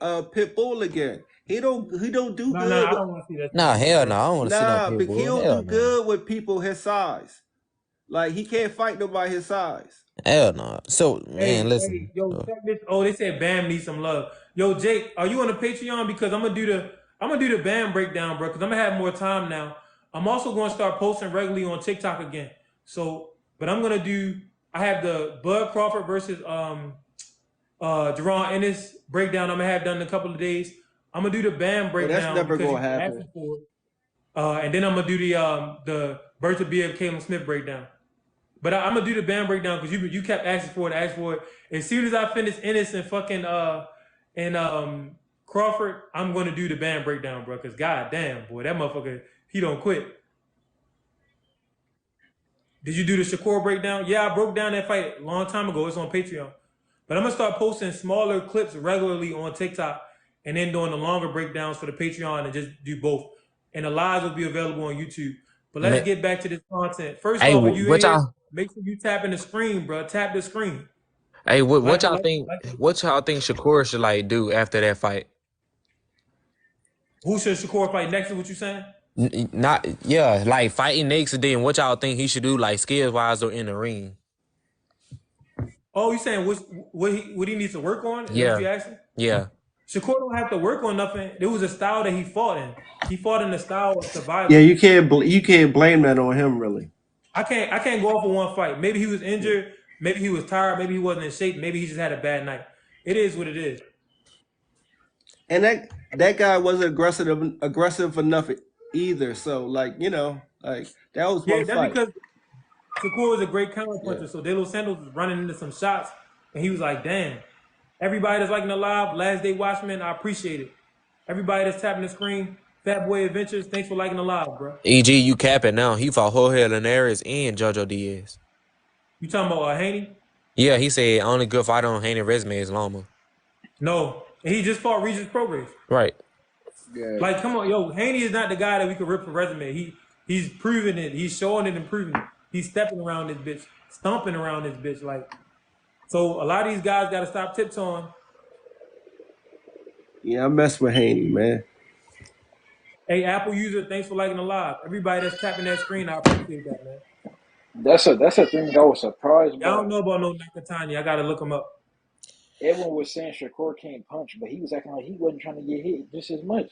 Speaker 4: Pitbull again. He don't do good.
Speaker 1: I don't want to see that.
Speaker 2: Nah, hell no. I don't want to see no Pitbull.
Speaker 4: Because he don't do good with people his size. Like he can't fight nobody his size.
Speaker 2: Hell no. So man, listen.
Speaker 1: Yo, check this. Oh, they said Bam needs some love. Yo, Jake, are you on the Patreon? Because I'm gonna do the Bam breakdown, bro. Because I'm gonna have more time now. I'm also gonna start posting regularly on TikTok again. So, but I'm gonna do. I have the Bud Crawford versus Jerron Ennis breakdown. I'm gonna have done in a couple of days. I'm gonna do the Bam breakdown.
Speaker 4: That's never gonna happen.
Speaker 1: And then I'm gonna do the Bertha B. of Caleb Smith breakdown. But I'm gonna do the Bam breakdown because you kept asking for it. As soon as I finish Ennis and fucking Crawford, I'm gonna do the Bam breakdown, bro. Because goddamn, boy, that motherfucker, he don't quit. Did you do the Shakur breakdown? Yeah, I broke down that fight a long time ago. It's on Patreon. But I'm gonna start posting smaller clips regularly on TikTok and then doing the longer breakdowns for the Patreon and just do both. And the lives will be available on YouTube. But let's get back to this content. First of all, when you make sure you tap in the screen, bro. Tap the screen.
Speaker 2: Hey, what y'all think? What y'all think Shakur should like do after that fight?
Speaker 1: Who should Shakur fight next? Is what you saying?
Speaker 2: Like fighting next, and then what y'all think he should do, like skills wise or in the ring?
Speaker 1: Oh, you saying what he needs to work on?
Speaker 2: Yeah.
Speaker 1: What you asking?
Speaker 2: Yeah.
Speaker 1: Shakur don't have to work on nothing. There was a style that he fought in. He fought in the style of survival.
Speaker 4: Yeah, you can't blame that on him really.
Speaker 1: I can't go off of one fight. Maybe he was injured. Maybe he was tired. Maybe he wasn't in shape. Maybe he just had a bad night. It is what it is.
Speaker 4: And that guy wasn't aggressive enough either. So like, like that was
Speaker 1: Yeah,
Speaker 4: one
Speaker 1: that's
Speaker 4: fight.
Speaker 1: because Shakur was a great counter puncher.
Speaker 4: Yeah.
Speaker 1: So De Los Santos was running into some shots, and he was like, "Damn, everybody that's liking the live, Last Day Watchmen, I appreciate it. Everybody that's tapping the screen, Fat Boy Adventures, thanks for liking the live, bro."
Speaker 2: EG, you capping now. He fought Jorge Linares and Jojo Diaz.
Speaker 1: You talking about Haney?
Speaker 2: Yeah, he said only good fighter on Haney resume is Loma.
Speaker 1: No, and he just fought Regis Progress.
Speaker 2: Right.
Speaker 5: Yeah.
Speaker 1: Like, come on, yo, Haney is not the guy that we could rip for resume. He's proving it. He's showing it and proving it. He's stepping around this bitch, stomping around this bitch. Like, so a lot of these guys got to stop tiptoeing.
Speaker 4: Yeah, I mess with Haney, man.
Speaker 1: Hey, Apple user, thanks for liking the live. Everybody that's tapping that screen, I appreciate that, man.
Speaker 5: That's a thing I was surprised
Speaker 1: Y'all don't
Speaker 5: by.
Speaker 1: know about no Nakatani. I gotta look him up.
Speaker 5: Everyone was saying Shakur can't punch, but he was acting like he wasn't trying to get hit just as much.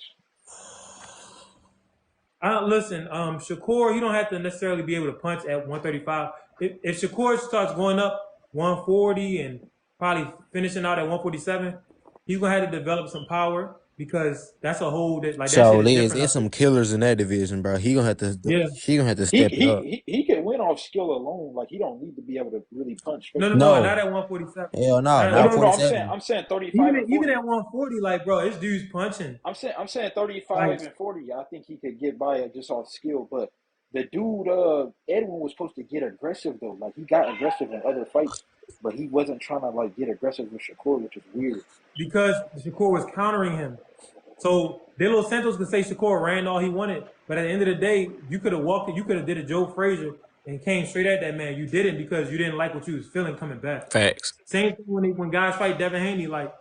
Speaker 1: Listen, Shakur, he don't have to necessarily be able to punch at 135. If Shakur starts going up 140 and probably finishing out at 147, he's gonna have to develop some power because that's a whole that like that
Speaker 2: So
Speaker 1: shit is different.
Speaker 2: it's some killers in that division, bro. He gonna have to
Speaker 5: He
Speaker 2: step it up.
Speaker 5: he can win off skill alone. Like he don't need to be able to really punch.
Speaker 1: No,
Speaker 2: No.
Speaker 1: not at 147.
Speaker 2: Hell no,
Speaker 5: No,
Speaker 2: not
Speaker 5: no, no.
Speaker 2: 47.
Speaker 5: I'm saying 35 and 40.
Speaker 1: Even at 140, like bro, this dude's punching.
Speaker 5: I'm saying 35
Speaker 1: Like,
Speaker 5: and 40. I think he could get by it just off skill. But the dude, Edwin was supposed to get aggressive though. Like he got aggressive in other fights, but he wasn't trying to like get aggressive with Shakur, which is weird.
Speaker 1: because Shakur was countering him. So De Los Santos could say Shakur ran all he wanted, but at the end of the day, you could have walked it. You could have did a Joe Frazier and came straight at that man. You didn't because you didn't like what you was feeling coming back.
Speaker 2: Facts.
Speaker 1: Same thing when guys fight Devin Haney. Like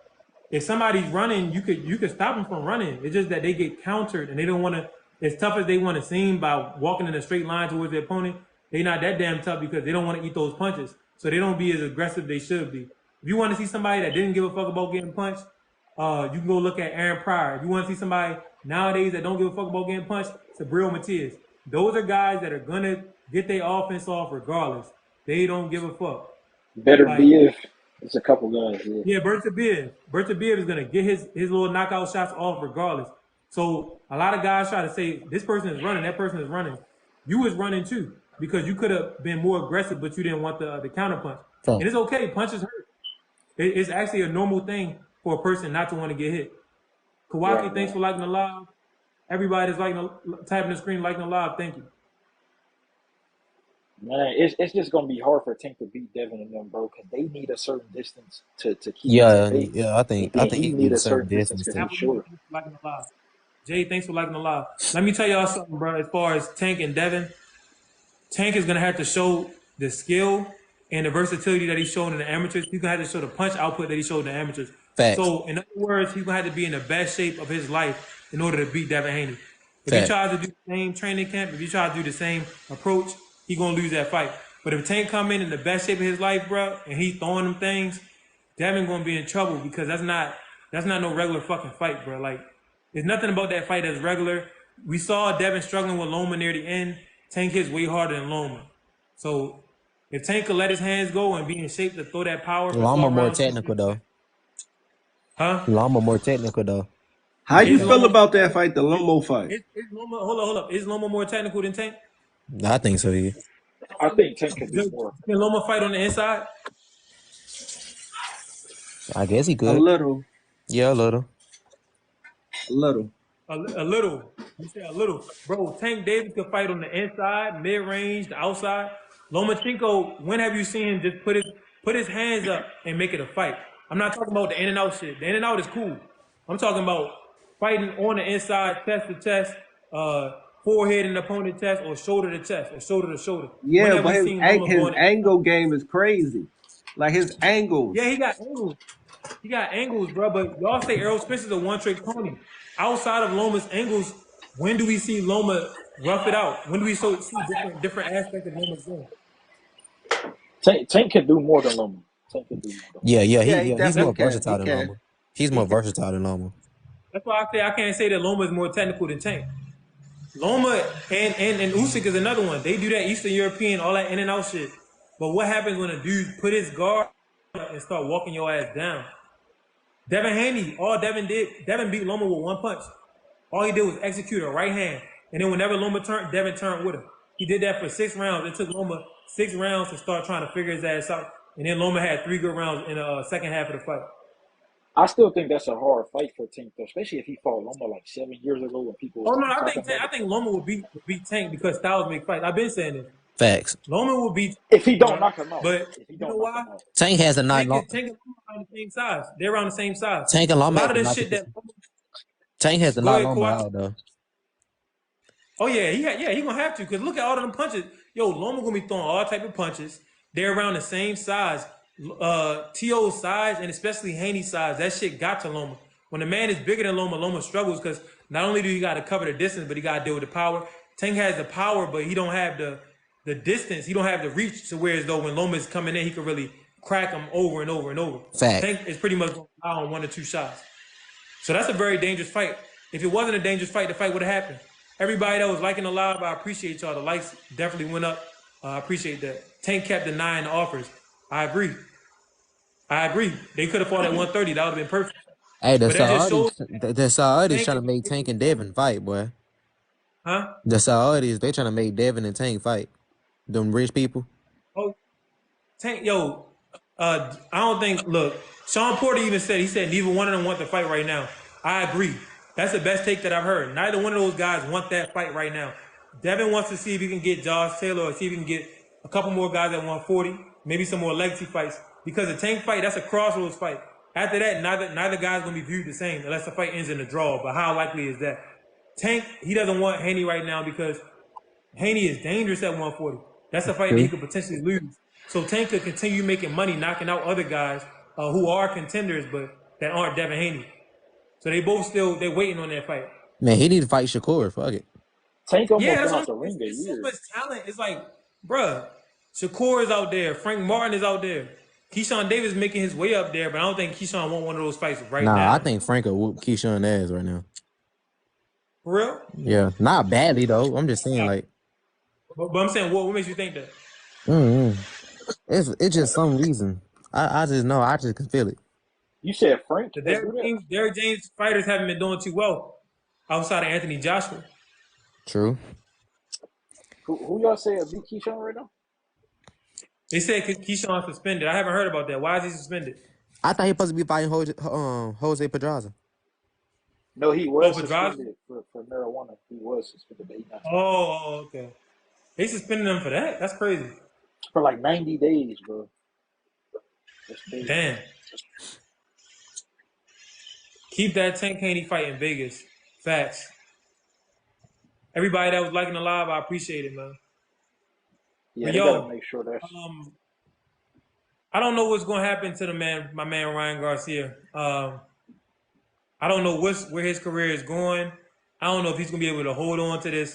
Speaker 1: if somebody's running, you could stop them from running. It's just that they get countered and they don't want to. As tough as they want to seem by walking in a straight line towards their opponent, they're not that damn tough because they don't want to eat those punches. So they don't be as aggressive they should be. If you want to see somebody that didn't give a fuck about getting punched, you can go look at Aaron Pryor. If you want to see somebody nowadays that don't give a fuck about getting punched, Sabril Matias. Those are guys that are gonna get their offense off regardless. They don't give a fuck.
Speaker 5: Better
Speaker 1: Like,
Speaker 5: be if it's a couple guys.
Speaker 1: Yeah, Berta Beard is gonna get his little knockout shots off regardless. So a lot of guys try to say this person is running, that person is running. You was running too because you could have been more aggressive, but you didn't want the counter punch. And it's okay. Punches hurt. It's actually a normal thing for a person not to want to get hit. Kawaki, thanks for liking the live. Everybody that's tapping the screen, liking the live. Thank you.
Speaker 5: Man, it's just gonna be hard for Tank to beat Devin and them, bro, because they need a certain distance to keep
Speaker 2: Yeah,
Speaker 5: his pace.
Speaker 2: yeah. I think
Speaker 5: he
Speaker 2: need
Speaker 5: need
Speaker 2: a
Speaker 5: a
Speaker 2: certain
Speaker 5: certain distance
Speaker 2: distance.
Speaker 5: because he's short.
Speaker 1: Thanks for liking the live. Jay, thanks for liking the live. Let me tell y'all something, bro. As far as Tank and Devin, Tank is gonna have to show the skill and the versatility that he's shown in the amateurs. He's gonna have to show the punch output that he showed in the amateurs.
Speaker 2: Facts.
Speaker 1: So, in other words, he's gonna have to be in the best shape of his life in order to beat Devin Haney. If
Speaker 2: Facts.
Speaker 1: he tries to do the same training camp, if he tries to do the same approach, he's gonna lose that fight. But if Tank come in the best shape of his life, bro, and he's throwing them things, Devin gonna be in trouble because that's not no regular fucking fight, bro. Like, there's nothing about that fight that's regular. We saw Devin struggling with Loma near the end. Tank hits way harder than Loma. So if Tank could let his hands go and be in shape to throw that power,
Speaker 2: Loma more technical though.
Speaker 1: Huh?
Speaker 2: Loma more technical though.
Speaker 4: How you feel about that fight, the Lomo fight?
Speaker 1: Is Loma, hold up. Is Loma more technical than Tank?
Speaker 2: I think so. Yeah.
Speaker 5: I think Tank could do more.
Speaker 1: Can Loma fight on the inside?
Speaker 2: I guess he
Speaker 4: A
Speaker 2: could.
Speaker 4: little.
Speaker 2: Yeah, a little.
Speaker 1: A little. You say a little. Bro, Tank Davis could fight on the inside, mid-range, the outside. Lomachenko, when have you seen him just put his hands up and make it a fight? I'm not talking about the in and out shit. The in and out is cool. I'm talking about fighting on the inside, chest to chest, forehead and opponent chest, or shoulder to chest, or shoulder to shoulder.
Speaker 4: Yeah, but his angle game is crazy. Like his angles.
Speaker 1: Yeah, he got angles. He got angles, bro. But y'all say Errol Spencer's a one-trick pony. Outside of Loma's angles, when do we see Loma rough it out? When do we see different aspects of Loma's game?
Speaker 5: Tank can do more than Loma. Tank can do more.
Speaker 2: Yeah. He's more versatile than Loma. He's more versatile than Loma.
Speaker 1: That's why I say I can't say that Loma is more technical than Tank. Loma and Usyk is another one. They do that Eastern European, all that in and out shit. But what happens when a dude put his guard up and start walking your ass down? Devin Haney, all Devin beat Loma with one punch. All he did was execute a right hand. And then whenever Loma turned, Devin turned with him. He did that for 6 rounds. It took Loma 6 rounds to start trying to figure his ass out. And then Loma had 3 good rounds in the second half of the fight.
Speaker 5: I still think that's a hard fight for Tank, though, especially if he fought Loma like 7 years ago when people was
Speaker 1: Oh no,
Speaker 5: talking about
Speaker 1: I
Speaker 5: it.
Speaker 1: think Loma would beat Tank because styles make fights. I've been saying this.
Speaker 2: Facts.
Speaker 1: Loma will beat
Speaker 5: If he don't
Speaker 1: Tank,
Speaker 5: knock him out.
Speaker 1: but
Speaker 5: If he
Speaker 1: you know
Speaker 5: don't knock
Speaker 1: why?
Speaker 5: him out.
Speaker 2: Tank has a not
Speaker 1: Tank
Speaker 2: long.
Speaker 1: and Loma are around the same size. They're around the same size.
Speaker 2: Tank and
Speaker 1: A
Speaker 2: Loma
Speaker 1: lot
Speaker 2: has
Speaker 1: of
Speaker 2: to
Speaker 1: this
Speaker 2: knock
Speaker 1: shit that.
Speaker 2: Tank has to
Speaker 1: Go
Speaker 2: knock
Speaker 1: ahead,
Speaker 2: Loma
Speaker 1: Kawhi.
Speaker 2: out though.
Speaker 1: Oh yeah, he gonna have to because look at all of them punches. Yo, Loma gonna be throwing all type of punches. They're around the same size. T.O.'s size and especially Haney's size, that shit got to Loma. When a man is bigger than Loma, Loma struggles because not only do he got to cover the distance, but he got to deal with the power. Tank has the power, but he don't have the distance. He don't have the reach to where as though when Loma's coming in, he can really crack him over and over and over.
Speaker 2: Fact.
Speaker 1: Tank is pretty much going to rely on 1 or 2 shots. So that's a very dangerous fight. If it wasn't a dangerous fight, the fight would have happened. Everybody that was liking the live, I appreciate y'all. The likes definitely went up. I appreciate that. Tank kept denying the offers. I agree. They could have fought at 130. That would have been perfect.
Speaker 2: Hey, the
Speaker 1: But that just shows
Speaker 2: Saudis
Speaker 1: Tank
Speaker 2: trying to make Tank and Devin fight, boy.
Speaker 1: Huh?
Speaker 2: The Saudis, they trying to make Devin and Tank fight. Them rich people.
Speaker 1: Oh, Tank, yo, I don't think. Look, Sean Porter even said neither one of them want the fight right now. I agree. That's the best take that I've heard. Neither one of those guys want that fight right now. Devin wants to see if he can get Josh Taylor or see if he can get a couple more guys at 140, maybe some more legacy fights. Because the Tank fight, that's a crossroads fight. After that, neither guy's gonna be viewed the same unless the fight ends in a draw. But how likely is that? Tank, he doesn't want Haney right now because Haney is dangerous at 140. That's a fight that he could potentially lose. So Tank could continue making money, knocking out other guys who are contenders, but that aren't Devin Haney. So they both they're waiting on that fight.
Speaker 2: Man, he need to fight Shakur. Fuck it.
Speaker 5: Tank almost
Speaker 1: Yeah,
Speaker 5: been out the ring a
Speaker 1: it's so
Speaker 5: year.
Speaker 1: much talent. It's like, bruh, Shakur is out there. Frank Martin is out there. Keyshawn Davis making his way up there, but I don't think Keyshawn want one of those fights right now.
Speaker 2: I think Frank will whoop Keyshawn ass right now.
Speaker 1: For real?
Speaker 2: Yeah, not badly though. I'm just saying, like.
Speaker 1: But I'm saying, what makes you think that?
Speaker 2: It's just some reason. I just know. I just can feel it.
Speaker 5: You said Frank?
Speaker 1: The Derrick James fighters haven't been doing too well outside of Anthony Joshua.
Speaker 2: True.
Speaker 5: Who y'all say beat Keyshawn right now?
Speaker 1: They said Keyshawn suspended. I haven't heard about that. Why is he suspended?
Speaker 2: I thought he supposed to be fighting Jose Pedraza.
Speaker 5: No, he was suspended for marijuana. He was suspended, but he not.
Speaker 1: Oh, okay. They suspended him for that? That's crazy.
Speaker 5: For like 90 days, bro.
Speaker 1: Damn. Keep that Tank Haney fight in Vegas. Facts. Everybody that was liking the live, I appreciate it, man.
Speaker 5: Yeah,
Speaker 1: but
Speaker 5: they gotta make sure that's.
Speaker 1: I don't know what's gonna happen to my man Ryan Garcia. I don't know where his career is going. I don't know if he's gonna be able to hold on to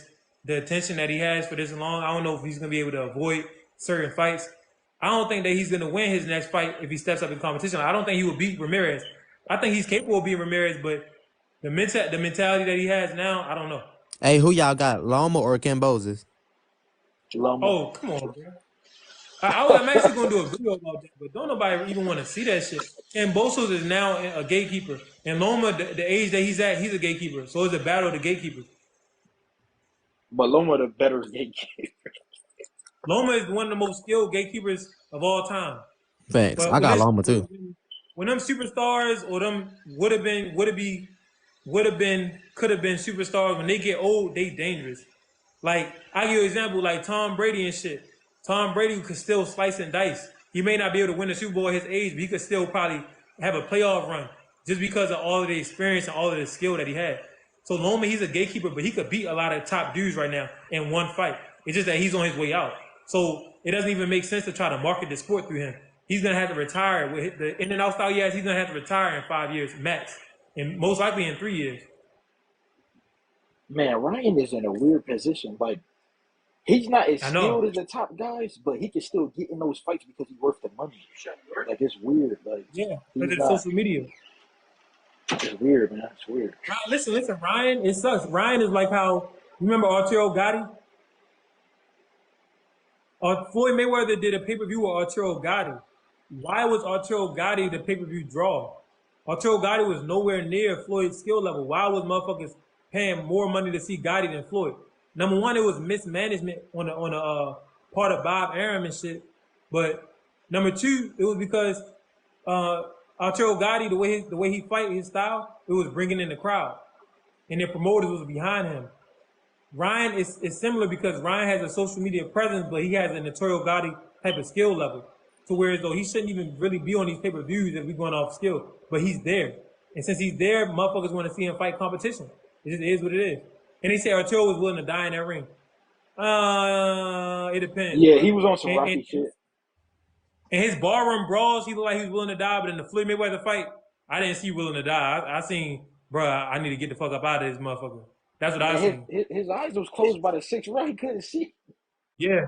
Speaker 1: the attention that he has for this long. I don't know if he's gonna be able to avoid certain fights. I don't think that he's gonna win his next fight if he steps up in competition. I don't think he will beat Ramirez. I think he's capable of beating Ramirez, but the mentality that he has now, I don't know.
Speaker 2: Hey, who y'all got, Loma or Cambosis?
Speaker 5: Loma.
Speaker 1: Oh, come on, bro. I'm actually going to do a video about that, but don't nobody even want to see that shit. And Bosos is now a gatekeeper. And Loma, the age that he's at, he's a gatekeeper. So it's a battle of the gatekeepers.
Speaker 5: But Loma the better gatekeeper.
Speaker 1: Loma is one of the most skilled gatekeepers of all time.
Speaker 2: Thanks. I got Loma too.
Speaker 1: When them superstars or them could have been superstars, when they get old, they dangerous. Like, I give you an example, like Tom Brady and shit. Tom Brady could still slice and dice. He may not be able to win the Super Bowl at his age, but he could still probably have a playoff run just because of all of the experience and all of the skill that he had. So Loma, he's a gatekeeper, but he could beat a lot of top dudes right now in one fight. It's just that he's on his way out. So it doesn't even make sense to try to market the sport through him. He's going to have to retire. With the in and out style he has, he's going to have to retire in 5 years max, and most likely in 3 years.
Speaker 5: Man, Ryan is in a weird position. Like, he's not as skilled as the top guys, but he can still get in those fights because he's worth the money. Like, it's weird. Like,
Speaker 1: yeah, because it's social media.
Speaker 5: It's weird, man. It's weird.
Speaker 1: Listen, Ryan, it sucks. Ryan is like how, you remember Arturo Gatti? Floyd Mayweather did a pay-per-view with Arturo Gatti. Why was Arturo Gatti the pay-per-view draw? Arturo Gotti was nowhere near Floyd's skill level. Why was motherfuckers paying more money to see Gotti than Floyd? Number one, it was mismanagement on the part of Bob Arum and shit. But number two, it was because Arturo Gotti, the way he fight, his style, it was bringing in the crowd, and their promoters was behind him. Ryan is similar because Ryan has a social media presence, but he has an Arturo Gotti type of skill level. So whereas though he shouldn't even really be on these pay-per-views if we're going off skill, but he's there. And since he's there, motherfuckers want to see him fight competition. It just is what it is. And they say Arturo was willing to die in that ring. It depends.
Speaker 5: Yeah, he was on some Rocky shit.
Speaker 1: And his barroom brawls, he looked like he was willing to die, but in the Floyd Mayweather fight, I didn't see willing to die. I seen, bro, I need to get the fuck up out of this motherfucker. That's what I seen.
Speaker 5: His eyes was closed by the 6th round. He couldn't see.
Speaker 1: Yeah.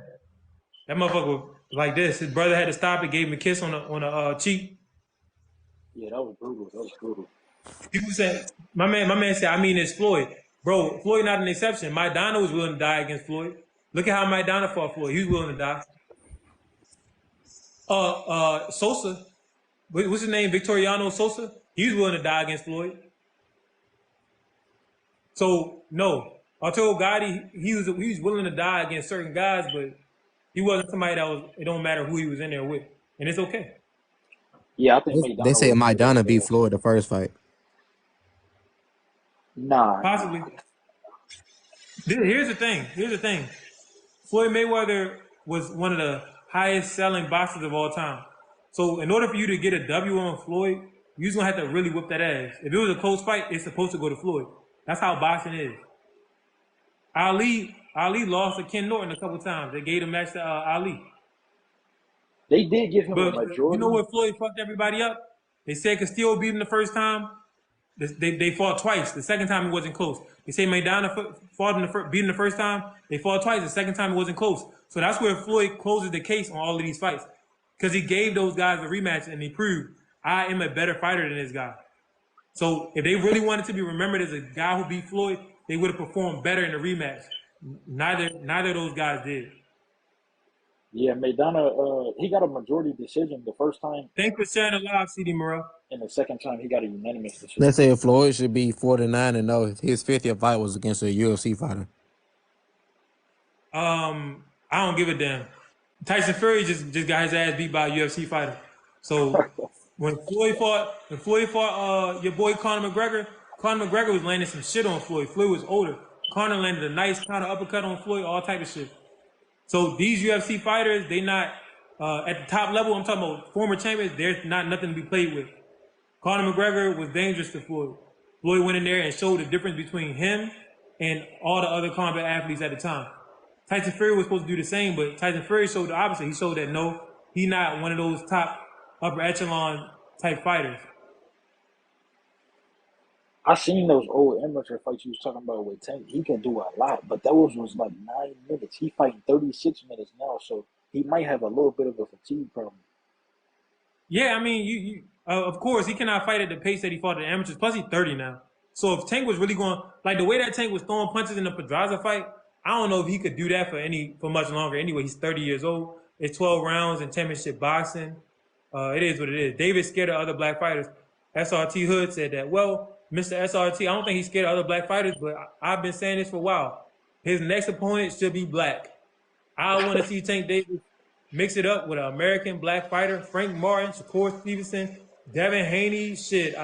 Speaker 1: That motherfucker was like this. His brother had to stop it, gave him a kiss on the cheek.
Speaker 5: Yeah, that was brutal. That was brutal.
Speaker 1: People said, my man said, I mean, it's Floyd. Bro, Floyd not an exception. Maidana was willing to die against Floyd. Look at how Maidana fought Floyd. He was willing to die. Sosa, what's his name? Victoriano Sosa. He was willing to die against Floyd. So no, Arturo Gotti, he was willing to die against certain guys, but he wasn't somebody that was. It don't matter who he was in there with, and it's okay.
Speaker 5: Yeah, I think
Speaker 2: They said Maidana beat Floyd the first fight.
Speaker 5: Nah,
Speaker 1: possibly. Here's the thing. Floyd Mayweather was one of the highest selling boxers of all time. So in order for you to get a W on Floyd, you're just gonna have to really whip that ass. If it was a close fight, it's supposed to go to Floyd. That's how boxing is. Ali lost to Ken Norton a couple times. They gave a match to Ali.
Speaker 5: they did give him a
Speaker 1: But
Speaker 5: majority.
Speaker 1: you know what Floyd fucked everybody up? They said Castillo beat him the first time. They fought twice. The second time it wasn't close. They say Maidana beat him the first time. They fought twice. The second time it wasn't close. So that's where Floyd closes the case on all of these fights. Because he gave those guys a rematch and he proved, I am a better fighter than this guy. So if they really wanted to be remembered as a guy who beat Floyd, they would have performed better in the rematch. Neither of those guys did.
Speaker 5: Yeah, Maidana, he got a majority decision the first time.
Speaker 1: Thanks for sharing the live, CD Morrell.
Speaker 5: And the second time, he got a unanimous decision.
Speaker 2: Let's say Floyd should be 49-0. His 50th fight was against a UFC fighter.
Speaker 1: I don't give a damn. Tyson Fury just got his ass beat by a UFC fighter. So when Floyd fought your boy Conor McGregor was landing some shit on Floyd. Floyd was older. Conor landed a nice counter uppercut on Floyd, all type of shit. So these UFC fighters, they not at the top level. I'm talking about former champions. There's not nothing to be played with. Conor McGregor was dangerous to Floyd. Floyd went in there and showed the difference between him and all the other combat athletes at the time. Tyson Fury was supposed to do the same, but Tyson Fury showed the opposite. He showed that no, he's not one of those top upper echelon type fighters.
Speaker 5: I seen those old amateur fights you was talking about with Tank. He can do a lot, but those was like 9 minutes. He fighting 36 minutes now, so he might have a little bit of a fatigue problem.
Speaker 1: Yeah, I mean, you of course, he cannot fight at the pace that he fought at the amateurs. Plus, he's 30 now. So if Tank was really going, like the way that Tank was throwing punches in the Pedraza fight, I don't know if he could do that for much longer. Anyway, he's 30 years old. It's 12 rounds in championship boxing. It is what it is. David's scared of other black fighters. SRT Hood said that. Well, Mr. SRT, I don't think he's scared of other black fighters, but I've been saying this for a while. His next opponent should be black. I want to see Tank Davis mix it up with an American black fighter, Frank Martin, Shakur Stevenson, Devin Haney, shit.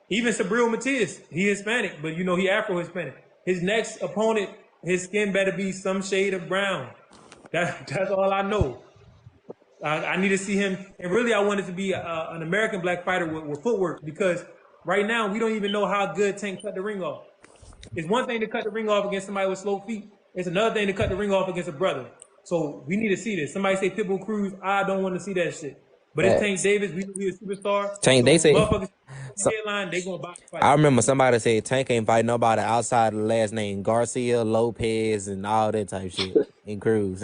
Speaker 1: Even Sabril Matias, he Hispanic, but you know he Afro-Hispanic. His next opponent, his skin better be some shade of brown. That's all I know. I need to see him, and really I want it to be an American black fighter with footwork, because right now we don't even know how good Tank cut the ring off. It's one thing to cut the ring off against somebody with slow feet. It's another thing to cut the ring off against a brother. So we need to see this. Somebody say Pitbull Cruz, I don't want to see that shit. But it's Tank Davis, we a superstar.
Speaker 2: Tank,
Speaker 1: so
Speaker 2: they say
Speaker 1: headline, they gonna box fight.
Speaker 2: I remember somebody said Tank ain't fight nobody outside of the last name Garcia, Lopez, and all that type shit. And Cruz.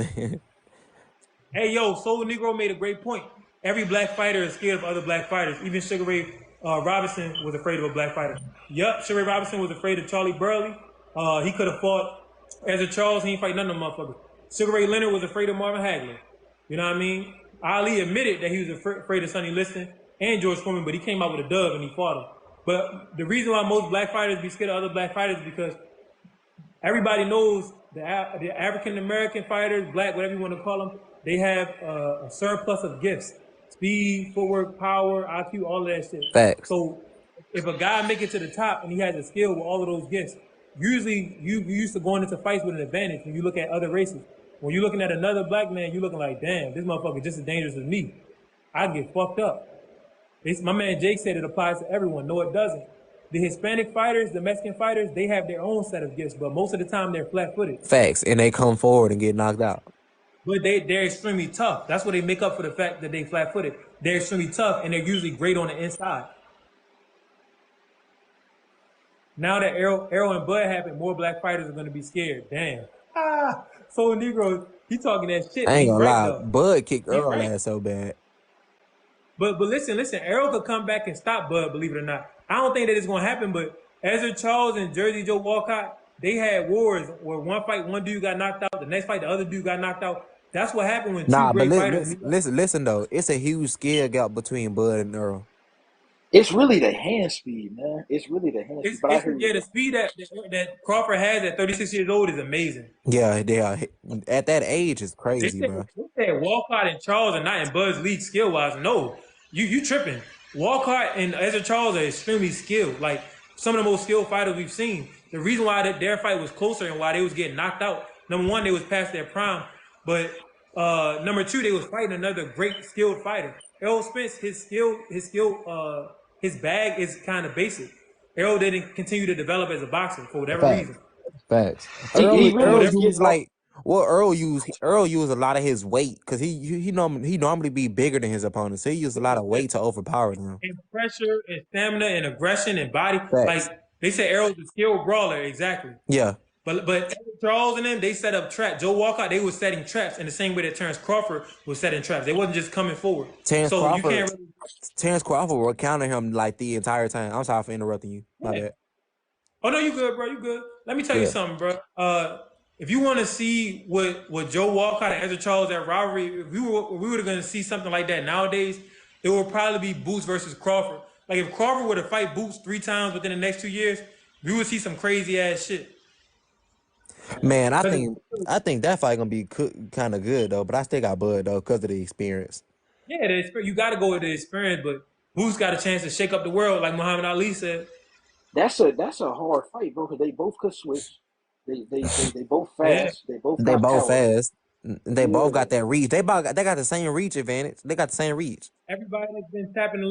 Speaker 1: Hey yo, Soul Negro made a great point. Every black fighter is scared of other black fighters. Even Sugar Ray Robinson was afraid of a black fighter. Yup, Sugar Ray Robinson was afraid of Charlie Burley. He could have fought Ezra Charles. He ain't fight none of them motherfuckers. Sugar Ray Leonard was afraid of Marvin Hagler. You know what I mean? Ali admitted that he was afraid of Sonny Liston. and George Foreman, but he came out with a dub and he fought him. But the reason why most black fighters be scared of other black fighters is because everybody knows the African American fighters, black, whatever you want to call them, they have a surplus of gifts: speed, footwork, power, IQ, all of that shit.
Speaker 2: Facts.
Speaker 1: So if a guy make it to the top and he has a skill with all of those gifts, usually you used to going into fights with an advantage when you look at other races. When you're looking at another black man, you're looking like, damn, this motherfucker just as dangerous as me. I get fucked up. My man Jake said it applies to everyone. No, it doesn't. The Hispanic fighters, the Mexican fighters, they have their own set of gifts, but most of the time they're flat-footed.
Speaker 2: Facts. And they come forward and get knocked out.
Speaker 1: But they're extremely tough. That's what they make up for the fact that they flat-footed. They're extremely tough, and they're usually great on the inside. Now that Arrow and Bud happened, more black fighters are going to be scared. Damn. So Negro, he talking that shit.
Speaker 2: I ain't gonna lie.
Speaker 1: Though.
Speaker 2: Bud kicked Earl ass so bad.
Speaker 1: But listen, Arrow could come back and stop Bud, believe it or not. I don't think that it's going to happen, but Ezra Charles and Jersey Joe Walcott, they had wars where one fight, one dude got knocked out. The next fight, the other dude got knocked out. That's what happened when two great fighters.
Speaker 2: Listen though. It's a huge skill gap between Bud and Earl.
Speaker 5: It's really the hand speed, man. It's really the hand speed. But
Speaker 1: the speed that Crawford has at 36 years old is amazing.
Speaker 2: Yeah, they are. At that age, it's crazy, bro.
Speaker 1: They said Walcott and Charles are not in Bud's league skill-wise. No, you tripping. Walcott and Ezra Charles are extremely skilled. Like, some of the most skilled fighters we've seen. The reason why their fight was closer and why they was getting knocked out, number one, they was past their prime. But number two, they was fighting another great skilled fighter. Errol Spence, his bag is kind of basic. Errol didn't continue to develop as a boxer for whatever reason.
Speaker 2: Facts.
Speaker 5: Earl
Speaker 2: used Earl used a lot of his weight because he normally be bigger than his opponents. So he used a lot of weight to overpower them.
Speaker 1: And pressure and stamina and aggression and body.
Speaker 2: Facts.
Speaker 1: Like they said, Errol's a skilled brawler, exactly.
Speaker 2: Yeah.
Speaker 1: But Charles and them, they set up traps. Joe Walcott, they was setting traps in the same way that Terrence Crawford was setting traps. They wasn't just coming forward.
Speaker 2: Terrence Crawford would counter him like the entire time. I'm sorry for interrupting you. My bad.
Speaker 1: Oh no, you good, bro. You good. Let me tell you something, bro. If you want to see what Joe Walcott and Ezra Charles, that rivalry, if we were going to see something like that nowadays, it would probably be Boots versus Crawford. Like if Crawford were to fight Boots 3 times within the next 2 years, we would see some crazy ass shit.
Speaker 2: Man, I think that fight gonna be kind of good though, but I still got Bud though because of the experience.
Speaker 1: Yeah, you got to go with the experience, but Boots got a chance to shake up the world, like Muhammad Ali said.
Speaker 5: That's a hard fight, bro. Because they both could switch. They both fast.
Speaker 2: Yeah.
Speaker 5: They both
Speaker 2: fast. They both got that reach. They got the same reach advantage. They got the same reach.
Speaker 1: Everybody that's been tapping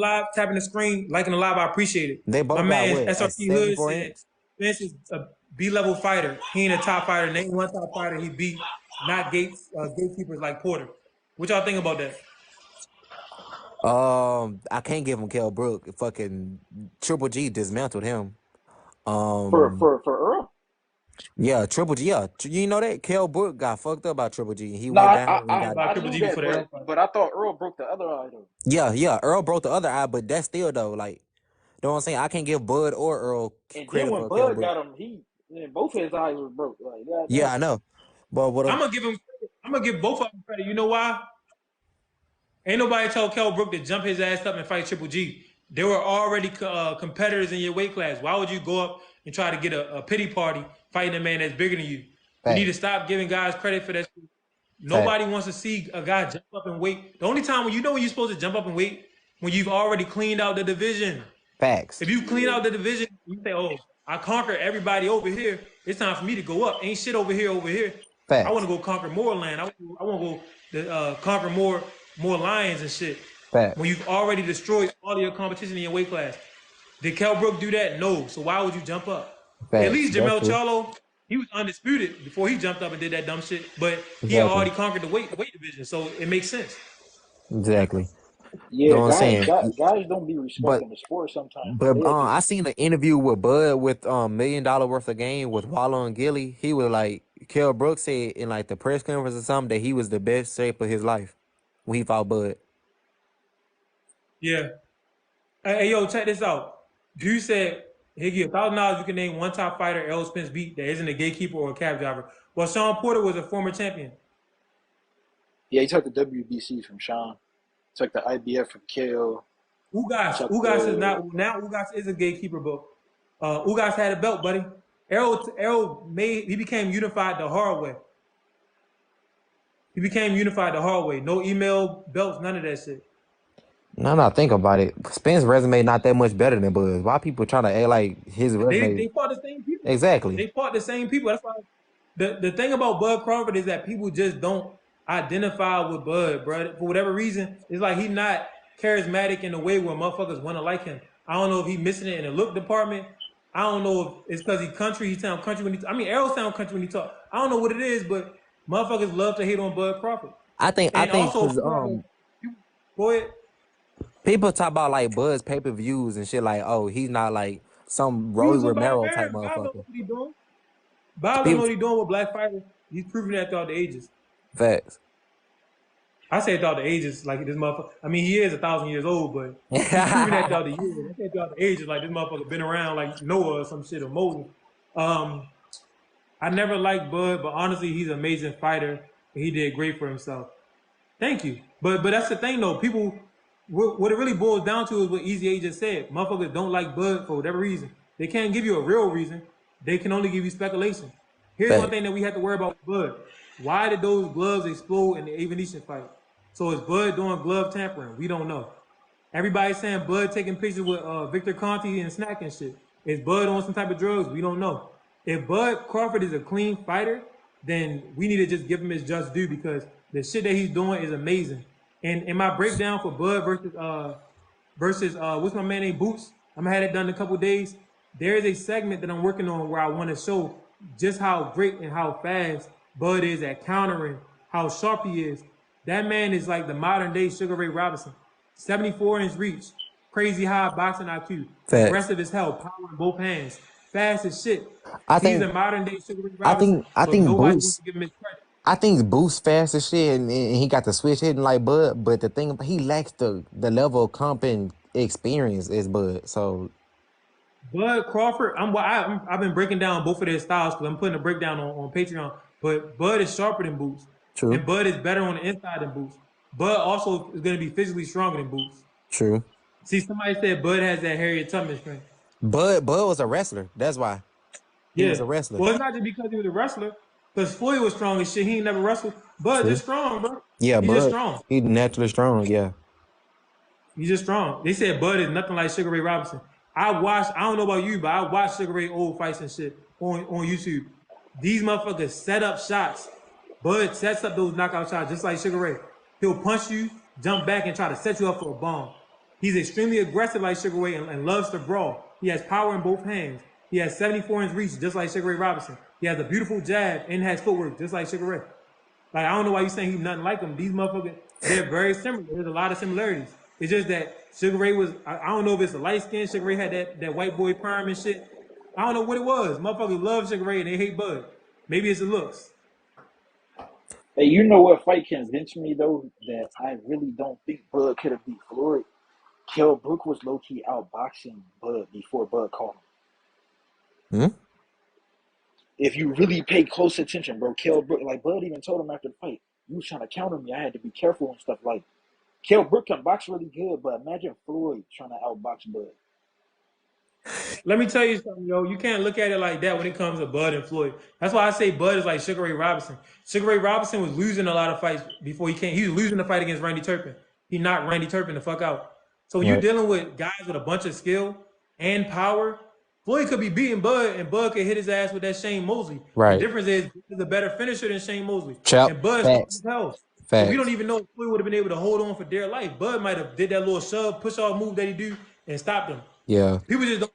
Speaker 1: the screen, liking the live, I appreciate it.
Speaker 2: They both
Speaker 1: My man
Speaker 2: SRT
Speaker 1: Hood said Spence is a B-level fighter. He ain't a top fighter. Name one top fighter he beat, not gatekeepers like Porter. What y'all think about that?
Speaker 2: I can't give him Kell Brook. Fucking Triple G dismantled him.
Speaker 5: For Earl.
Speaker 2: Yeah, Triple G. Yeah, you know that Kell Brook got fucked up by Triple G. He
Speaker 5: went
Speaker 2: down.
Speaker 5: I knew that, but I thought Earl broke the other eye though.
Speaker 2: Yeah. Earl broke the other eye, but that's still though. Like, you know what I'm saying? I can't give Bud or Earl
Speaker 5: and
Speaker 2: credit
Speaker 5: then when
Speaker 2: for
Speaker 5: Bud got him, both his eyes were broke. Like,
Speaker 2: yeah, I know. But what
Speaker 1: I'm gonna give both of them credit. You know why? Ain't nobody told Kell Brook to jump his ass up and fight Triple G. There were already competitors in your weight class. Why would you go up and try to get a pity party fighting a man that's bigger than you? You need to stop giving guys credit for that. Nobody wants to see a guy jump up and weight. The only time when you're supposed to jump up and weight when you've already cleaned out the division.
Speaker 2: Facts.
Speaker 1: If you clean out the division, you say, "Oh, I conquered everybody over here. It's time for me to go up. Ain't shit over here.
Speaker 2: Facts.
Speaker 1: I want to go conquer more land. I want to go conquer more lions and shit."
Speaker 2: Facts.
Speaker 1: When you've already destroyed all of your competition in your weight class. Did Kell Brook do that? No. So why would you jump up? Facts. At least Jamel Charlo, he was undisputed before he jumped up and did that dumb shit. But he had already conquered the weight division, so it makes sense.
Speaker 2: Exactly.
Speaker 5: Yeah, you know guys don't be respecting the sport sometimes.
Speaker 2: But I seen an interview with Bud with $1 million worth of game with Wallow and Gilly. He was like, Kell Brook said in like the press conference or something that he was the best shape of his life when he fought Bud.
Speaker 1: Yeah. Hey, yo, check this out. You said he'll give $1,000 you can name one top fighter Errol Spence beat that isn't a gatekeeper or a cab driver. Well, Sean Porter was a former champion.
Speaker 5: Yeah, he took the WBC from Sean. Took the IBF from Kell.
Speaker 1: Ugas is not now. Ugas is a gatekeeper, but Ugas had a belt, buddy. Errol he became unified the hard way. He became unified the hard way. No email belts, none of that shit.
Speaker 2: Now that I think about it, Spence' resume not that much better than Buzz. Why people trying to act like his resume?
Speaker 1: They fought the same people.
Speaker 2: Exactly.
Speaker 1: They fought the same people. That's why the thing about Bud Crawford is that people just don't identify with Bud, bro. For whatever reason, it's like he's not charismatic in a way where motherfuckers want to like him. I don't know if he's missing it in the look department. I don't know if it's because he sound country when I mean, Errol sound country when he talk. I don't know what it is, but motherfuckers love to hate on Bud Crawford.
Speaker 2: I think
Speaker 1: also, go ahead.
Speaker 2: People talk about like Buzz pay-per-views and shit like, oh, he's not like some Rolly Romero type motherfucker.
Speaker 1: Bob don't know what he's doing with Black Fighters. He's proving that throughout the ages.
Speaker 2: Facts.
Speaker 1: I say throughout the ages, like this motherfucker. I mean, he is 1,000 years old, but he's proving that throughout the years. I say throughout the ages, like this motherfucker been around like Noah or some shit or Moses. I never liked Bud, but honestly, he's an amazing fighter and he did great for himself. Thank you. But that's the thing though. People, what it really boils down to is what Easy A just said. Motherfuckers don't like Bud for whatever reason. They can't give you a real reason. They can only give you speculation. Here's one thing that we have to worry about with Bud. Why did those gloves explode in the Avenetian fight? So is Bud doing glove tampering? We don't know. Everybody's saying Bud taking pictures with Victor Conti and snacking shit. Is Bud on some type of drugs? We don't know. If Bud Crawford is a clean fighter, then we need to just give him his just due because the shit that he's doing is amazing. And in my breakdown for Bud versus what's my man named Boots, I'm gonna have it done in a couple days. There is a segment that I'm working on where I want to show just how great and how fast Bud is at countering, how sharp he is. That man is like the modern day Sugar Ray Robinson. 74-inch reach, crazy high boxing IQ, aggressive as hell, power in both hands, fast as shit. He's a modern day Sugar Ray Robinson.
Speaker 2: I think
Speaker 1: nobody
Speaker 2: Boots,
Speaker 1: wants to give him his credit.
Speaker 2: I think Boost fast as shit and he got the switch hitting like Bud, but the thing he lacks the level of comping experience is Bud. So
Speaker 1: Bud Crawford, I've been breaking down both of their styles because I'm putting a breakdown on Patreon. But Bud is sharper than Boots.
Speaker 2: True.
Speaker 1: And Bud is better on the inside than Boots. Bud also is going to be physically stronger than Boots.
Speaker 2: True.
Speaker 1: See, somebody said Bud has that Harriet Tubman strength.
Speaker 2: Bud was a wrestler. That's why. He was a wrestler.
Speaker 1: Well, it's not just because he was a wrestler. Because Floyd was strong as shit. He ain't never wrestled. Bud just strong, bro.
Speaker 2: Yeah,
Speaker 1: He's just strong.
Speaker 2: He's naturally strong, yeah.
Speaker 1: He's just strong. They said Bud is nothing like Sugar Ray Robinson. I don't know about you, but I watched Sugar Ray old fights and shit on YouTube. These motherfuckers set up shots. Bud sets up those knockout shots just like Sugar Ray. He'll punch you, jump back, and try to set you up for a bomb. He's extremely aggressive like Sugar Ray and loves to brawl. He has power in both hands. He has 74-inch reach just like Sugar Ray Robinson. He has a beautiful jab and has footwork just like Sugar Ray. Like, I don't know why you're saying he's nothing like him. These motherfuckers, they're very similar. There's a lot of similarities. It's just that Sugar Ray was, I don't know if it's a light skin. Sugar Ray had that white boy perm and shit. I don't know what it was. Motherfuckers love Sugar Ray and they hate Bud. Maybe it's the looks.
Speaker 5: Hey, you know what fight convinced me, though, that I really don't think Bud could have beat Floyd? Kell Brook was low-key outboxing Bud before Bud caught him. If you really pay close attention, bro, Kell Brook, like Bud even told him after the fight, you was trying to counter me. I had to be careful and stuff. Like, Kell Brook can box really good, but imagine Floyd trying to outbox Bud.
Speaker 1: Let me tell you something, yo. You can't look at it like that when it comes to Bud and Floyd. That's why I say Bud is like Sugar Ray Robinson. Sugar Ray Robinson was losing a lot of fights before he came. He was losing the fight against Randy Turpin. He knocked Randy Turpin the fuck out. So when you're dealing with guys with a bunch of skill and power, Floyd could be beating Bud, and Bud could hit his ass with that Shane Mosley.
Speaker 2: Right.
Speaker 1: The difference is he's a better finisher than Shane Mosley.
Speaker 2: And
Speaker 1: Bud's strong as hell.
Speaker 2: So
Speaker 1: we don't even know if Floyd would have been able to hold on for dear life. Bud might have did that little shove, push-off move that he do and stopped him.
Speaker 2: Yeah.
Speaker 1: People just don't.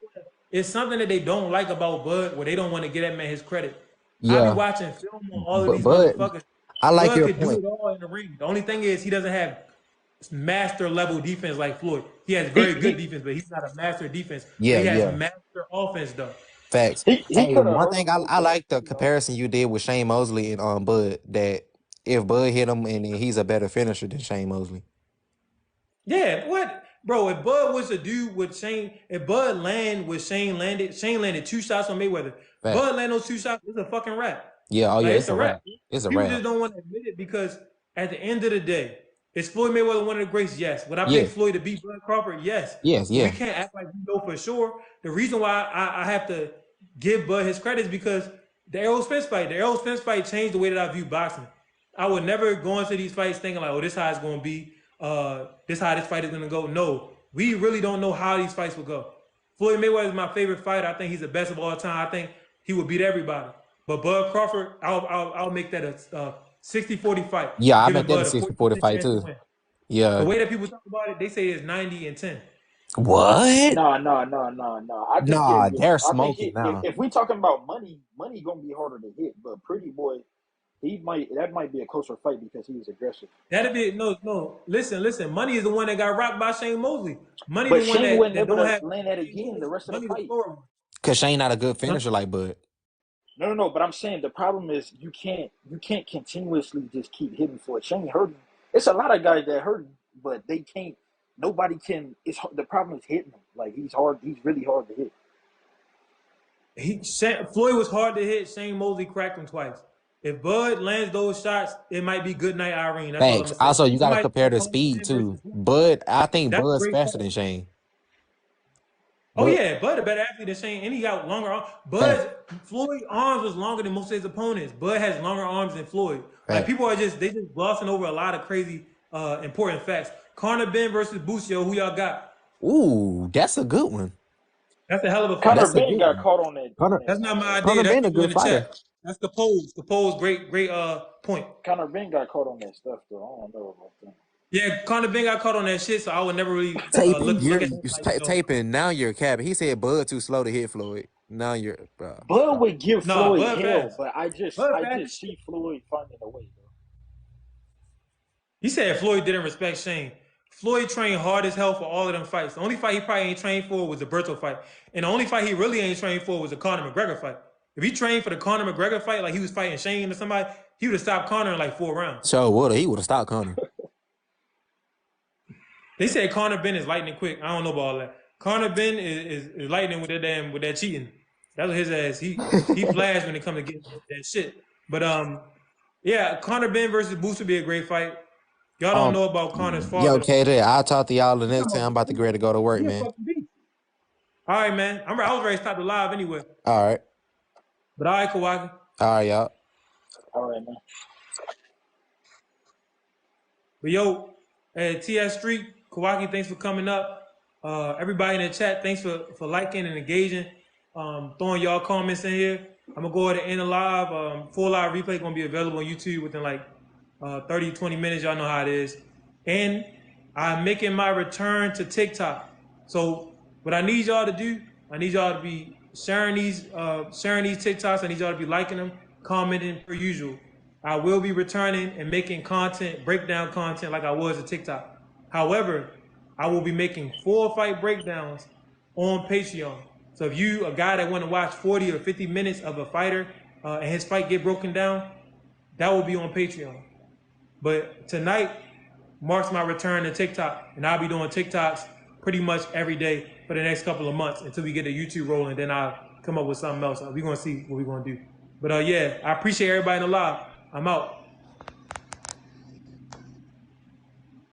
Speaker 1: It's something that they don't like about Bud, where they don't want to give that man his credit. I be watching film on all of these motherfuckers.
Speaker 2: I like
Speaker 1: Bud
Speaker 2: your
Speaker 1: can
Speaker 2: point.
Speaker 1: do it all in the ring. The only thing is he doesn't have master level defense like Floyd. He has very good defense, but he's not a master defense.
Speaker 2: Yeah,
Speaker 1: he has master offense though.
Speaker 2: Facts. One thing I like the comparison you did with Shane Mosley and Bud, that if Bud hit him and he's a better finisher than Shane Mosley.
Speaker 1: Yeah, what? Bro, if Bud was a dude with Shane, if Bud landed with Shane landed 2 shots on Mayweather.
Speaker 2: Fact.
Speaker 1: Bud landed those 2 shots, it's a fucking wrap.
Speaker 2: Yeah, it's a wrap. It's a
Speaker 1: People
Speaker 2: wrap.
Speaker 1: just don't want to admit it because at the end of the day, Is Floyd Mayweather one of the greats? Yes. Would I pick
Speaker 2: Yes,
Speaker 1: Floyd to beat Bud Crawford? Yes.
Speaker 2: yes,
Speaker 1: But we
Speaker 2: yeah.
Speaker 1: can't act like we know for sure. The reason why I have to give Bud his credit is because the Errol Spence fight changed the way that I view boxing. I would never go into these fights thinking like, oh, this how it's going to be. This how this fight is going to go. No, we really don't know how these fights will go. Floyd Mayweather is my favorite fighter. I think he's the best of all time. I think he would beat everybody. But Bud Crawford, I'll make that a 60-40 fight,
Speaker 2: Yeah, I
Speaker 1: giving
Speaker 2: make that a
Speaker 1: Bud a
Speaker 2: 60-40
Speaker 1: 40%
Speaker 2: fight
Speaker 1: chance to
Speaker 2: too.
Speaker 1: win. The
Speaker 2: Yeah.
Speaker 1: way that people talk about it, they say it's 90-10.
Speaker 2: What?
Speaker 5: No. I just
Speaker 2: Nah,
Speaker 5: give.
Speaker 2: they're
Speaker 5: I think
Speaker 2: smoking now.
Speaker 5: if we talking about money gonna be harder to hit. But Pretty Boy, that might be a closer fight because he was aggressive.
Speaker 1: That'd be no. Listen. Money is the one that got rocked by Shane Mosley. Money
Speaker 5: But
Speaker 1: the one
Speaker 5: Shane wasn't
Speaker 1: that
Speaker 5: able
Speaker 1: don't
Speaker 5: to
Speaker 1: have
Speaker 5: land that
Speaker 1: Shane
Speaker 5: again
Speaker 1: Mosley.
Speaker 5: the rest of the
Speaker 1: Money the
Speaker 5: fight.
Speaker 1: floor one.
Speaker 2: Cause Shane not a good
Speaker 1: No,
Speaker 2: finisher like Bud.
Speaker 5: No. But I'm saying the problem is you can't continuously just keep hitting for it. Shane hurting. It's a lot of guys that hurting, but they can't. Nobody can. The problem is hitting him. Like he's hard. He's really hard to hit.
Speaker 1: Floyd was hard to hit. Shane Mosley cracked him twice. If Bud lands those shots, it might be good night, Irene. That's all I'm
Speaker 2: Facts.
Speaker 1: gonna say.
Speaker 2: Also, you gotta
Speaker 1: Somebody
Speaker 2: compare
Speaker 1: said
Speaker 2: the
Speaker 1: Conor
Speaker 2: speed
Speaker 1: Benn versus
Speaker 2: too.
Speaker 1: Boots.
Speaker 2: Bud, I think
Speaker 1: That's a
Speaker 2: Bud's
Speaker 1: great
Speaker 2: faster
Speaker 1: fight.
Speaker 2: than Shane.
Speaker 1: Oh
Speaker 2: Bud,
Speaker 1: yeah, Bud a better athlete than Shane, and he got longer arms.
Speaker 2: fact,
Speaker 1: Floyd's arms was longer than most of his opponents. Bud has longer arms than Floyd. Like
Speaker 2: fact.
Speaker 1: people are just glossing over a lot of crazy important facts. Conor Benn versus Busio, who y'all got?
Speaker 2: Ooh, that's a good one.
Speaker 1: That's a hell of a fight.
Speaker 5: Conor
Speaker 2: That's a
Speaker 5: Ben
Speaker 2: good
Speaker 5: got
Speaker 2: one.
Speaker 5: caught on that
Speaker 2: Conor,
Speaker 1: That's not my idea.
Speaker 2: Conor
Speaker 1: That's
Speaker 2: been a
Speaker 1: people in
Speaker 2: good
Speaker 1: the
Speaker 2: fighter.
Speaker 1: chat. That's the polls. The polls, great point.
Speaker 5: Conor Ben got caught on that stuff though. I don't know about that.
Speaker 1: Yeah, Conor Benn got caught on that shit, so I would never really
Speaker 2: Taping,
Speaker 1: look at him like
Speaker 2: taping. Now you're capping. He said Bud too slow to hit Floyd. Now you're,
Speaker 5: Bud would give
Speaker 1: Nah,
Speaker 5: Floyd
Speaker 1: Bud
Speaker 5: hell,
Speaker 1: fast.
Speaker 5: but I
Speaker 1: Bud fast as
Speaker 5: just
Speaker 1: shit.
Speaker 5: see Floyd finding a way, bro.
Speaker 1: He said Floyd didn't respect Shane. Floyd trained hard as hell for all of them fights. The only fight he probably ain't trained for was the Berto fight. And the only fight he really ain't trained for was the Conor McGregor fight. If he trained for the Conor McGregor fight, like he was fighting Shane or somebody, he would have stopped Conor in like 4 rounds.
Speaker 2: so he would have stopped Conor.
Speaker 1: They said Conor Benn is lightning quick. I don't know about all that. Conor Benn is lightning with that cheating. That's what his ass. He flashed when it comes to getting that shit. But yeah, Conor Benn versus Boots would be a great fight. Y'all don't know about Conor's
Speaker 2: Yo,
Speaker 1: father though.
Speaker 2: KJ, I'll talk to y'all the
Speaker 1: You
Speaker 2: next
Speaker 1: talking
Speaker 2: time. I'm
Speaker 1: about
Speaker 2: about to get ready to go to work,
Speaker 1: he a
Speaker 2: man.
Speaker 1: fucking beast. All right, man. I was ready to stop the live anyway.
Speaker 2: All right.
Speaker 1: But all right, Kawaki.
Speaker 2: All right, y'all.
Speaker 5: All right, man.
Speaker 1: But yo, at TS Street, Kawaki, thanks for coming up. Everybody in the chat, thanks for liking and engaging. Throwing y'all comments in here. I'm gonna go ahead and end the live. Full live replay gonna be available on YouTube within like 30, 20 minutes. Y'all know how it is. And I'm making my return to TikTok. So what I need y'all to do, I need y'all to be sharing these TikToks. I need y'all to be liking them, commenting per usual. I will be returning and making content, breakdown content like I was at TikTok. However, I will be making full fight breakdowns on Patreon. So if you, a guy that want to watch 40 or 50 minutes of a fighter and his fight get broken down, that will be on Patreon. But tonight marks my return to TikTok, and I'll be doing TikToks pretty much every day for the next couple of months until we get the YouTube rolling. Then I'll come up with something else. We're going to see what we're going to do. But yeah, I appreciate everybody in the live. I'm out.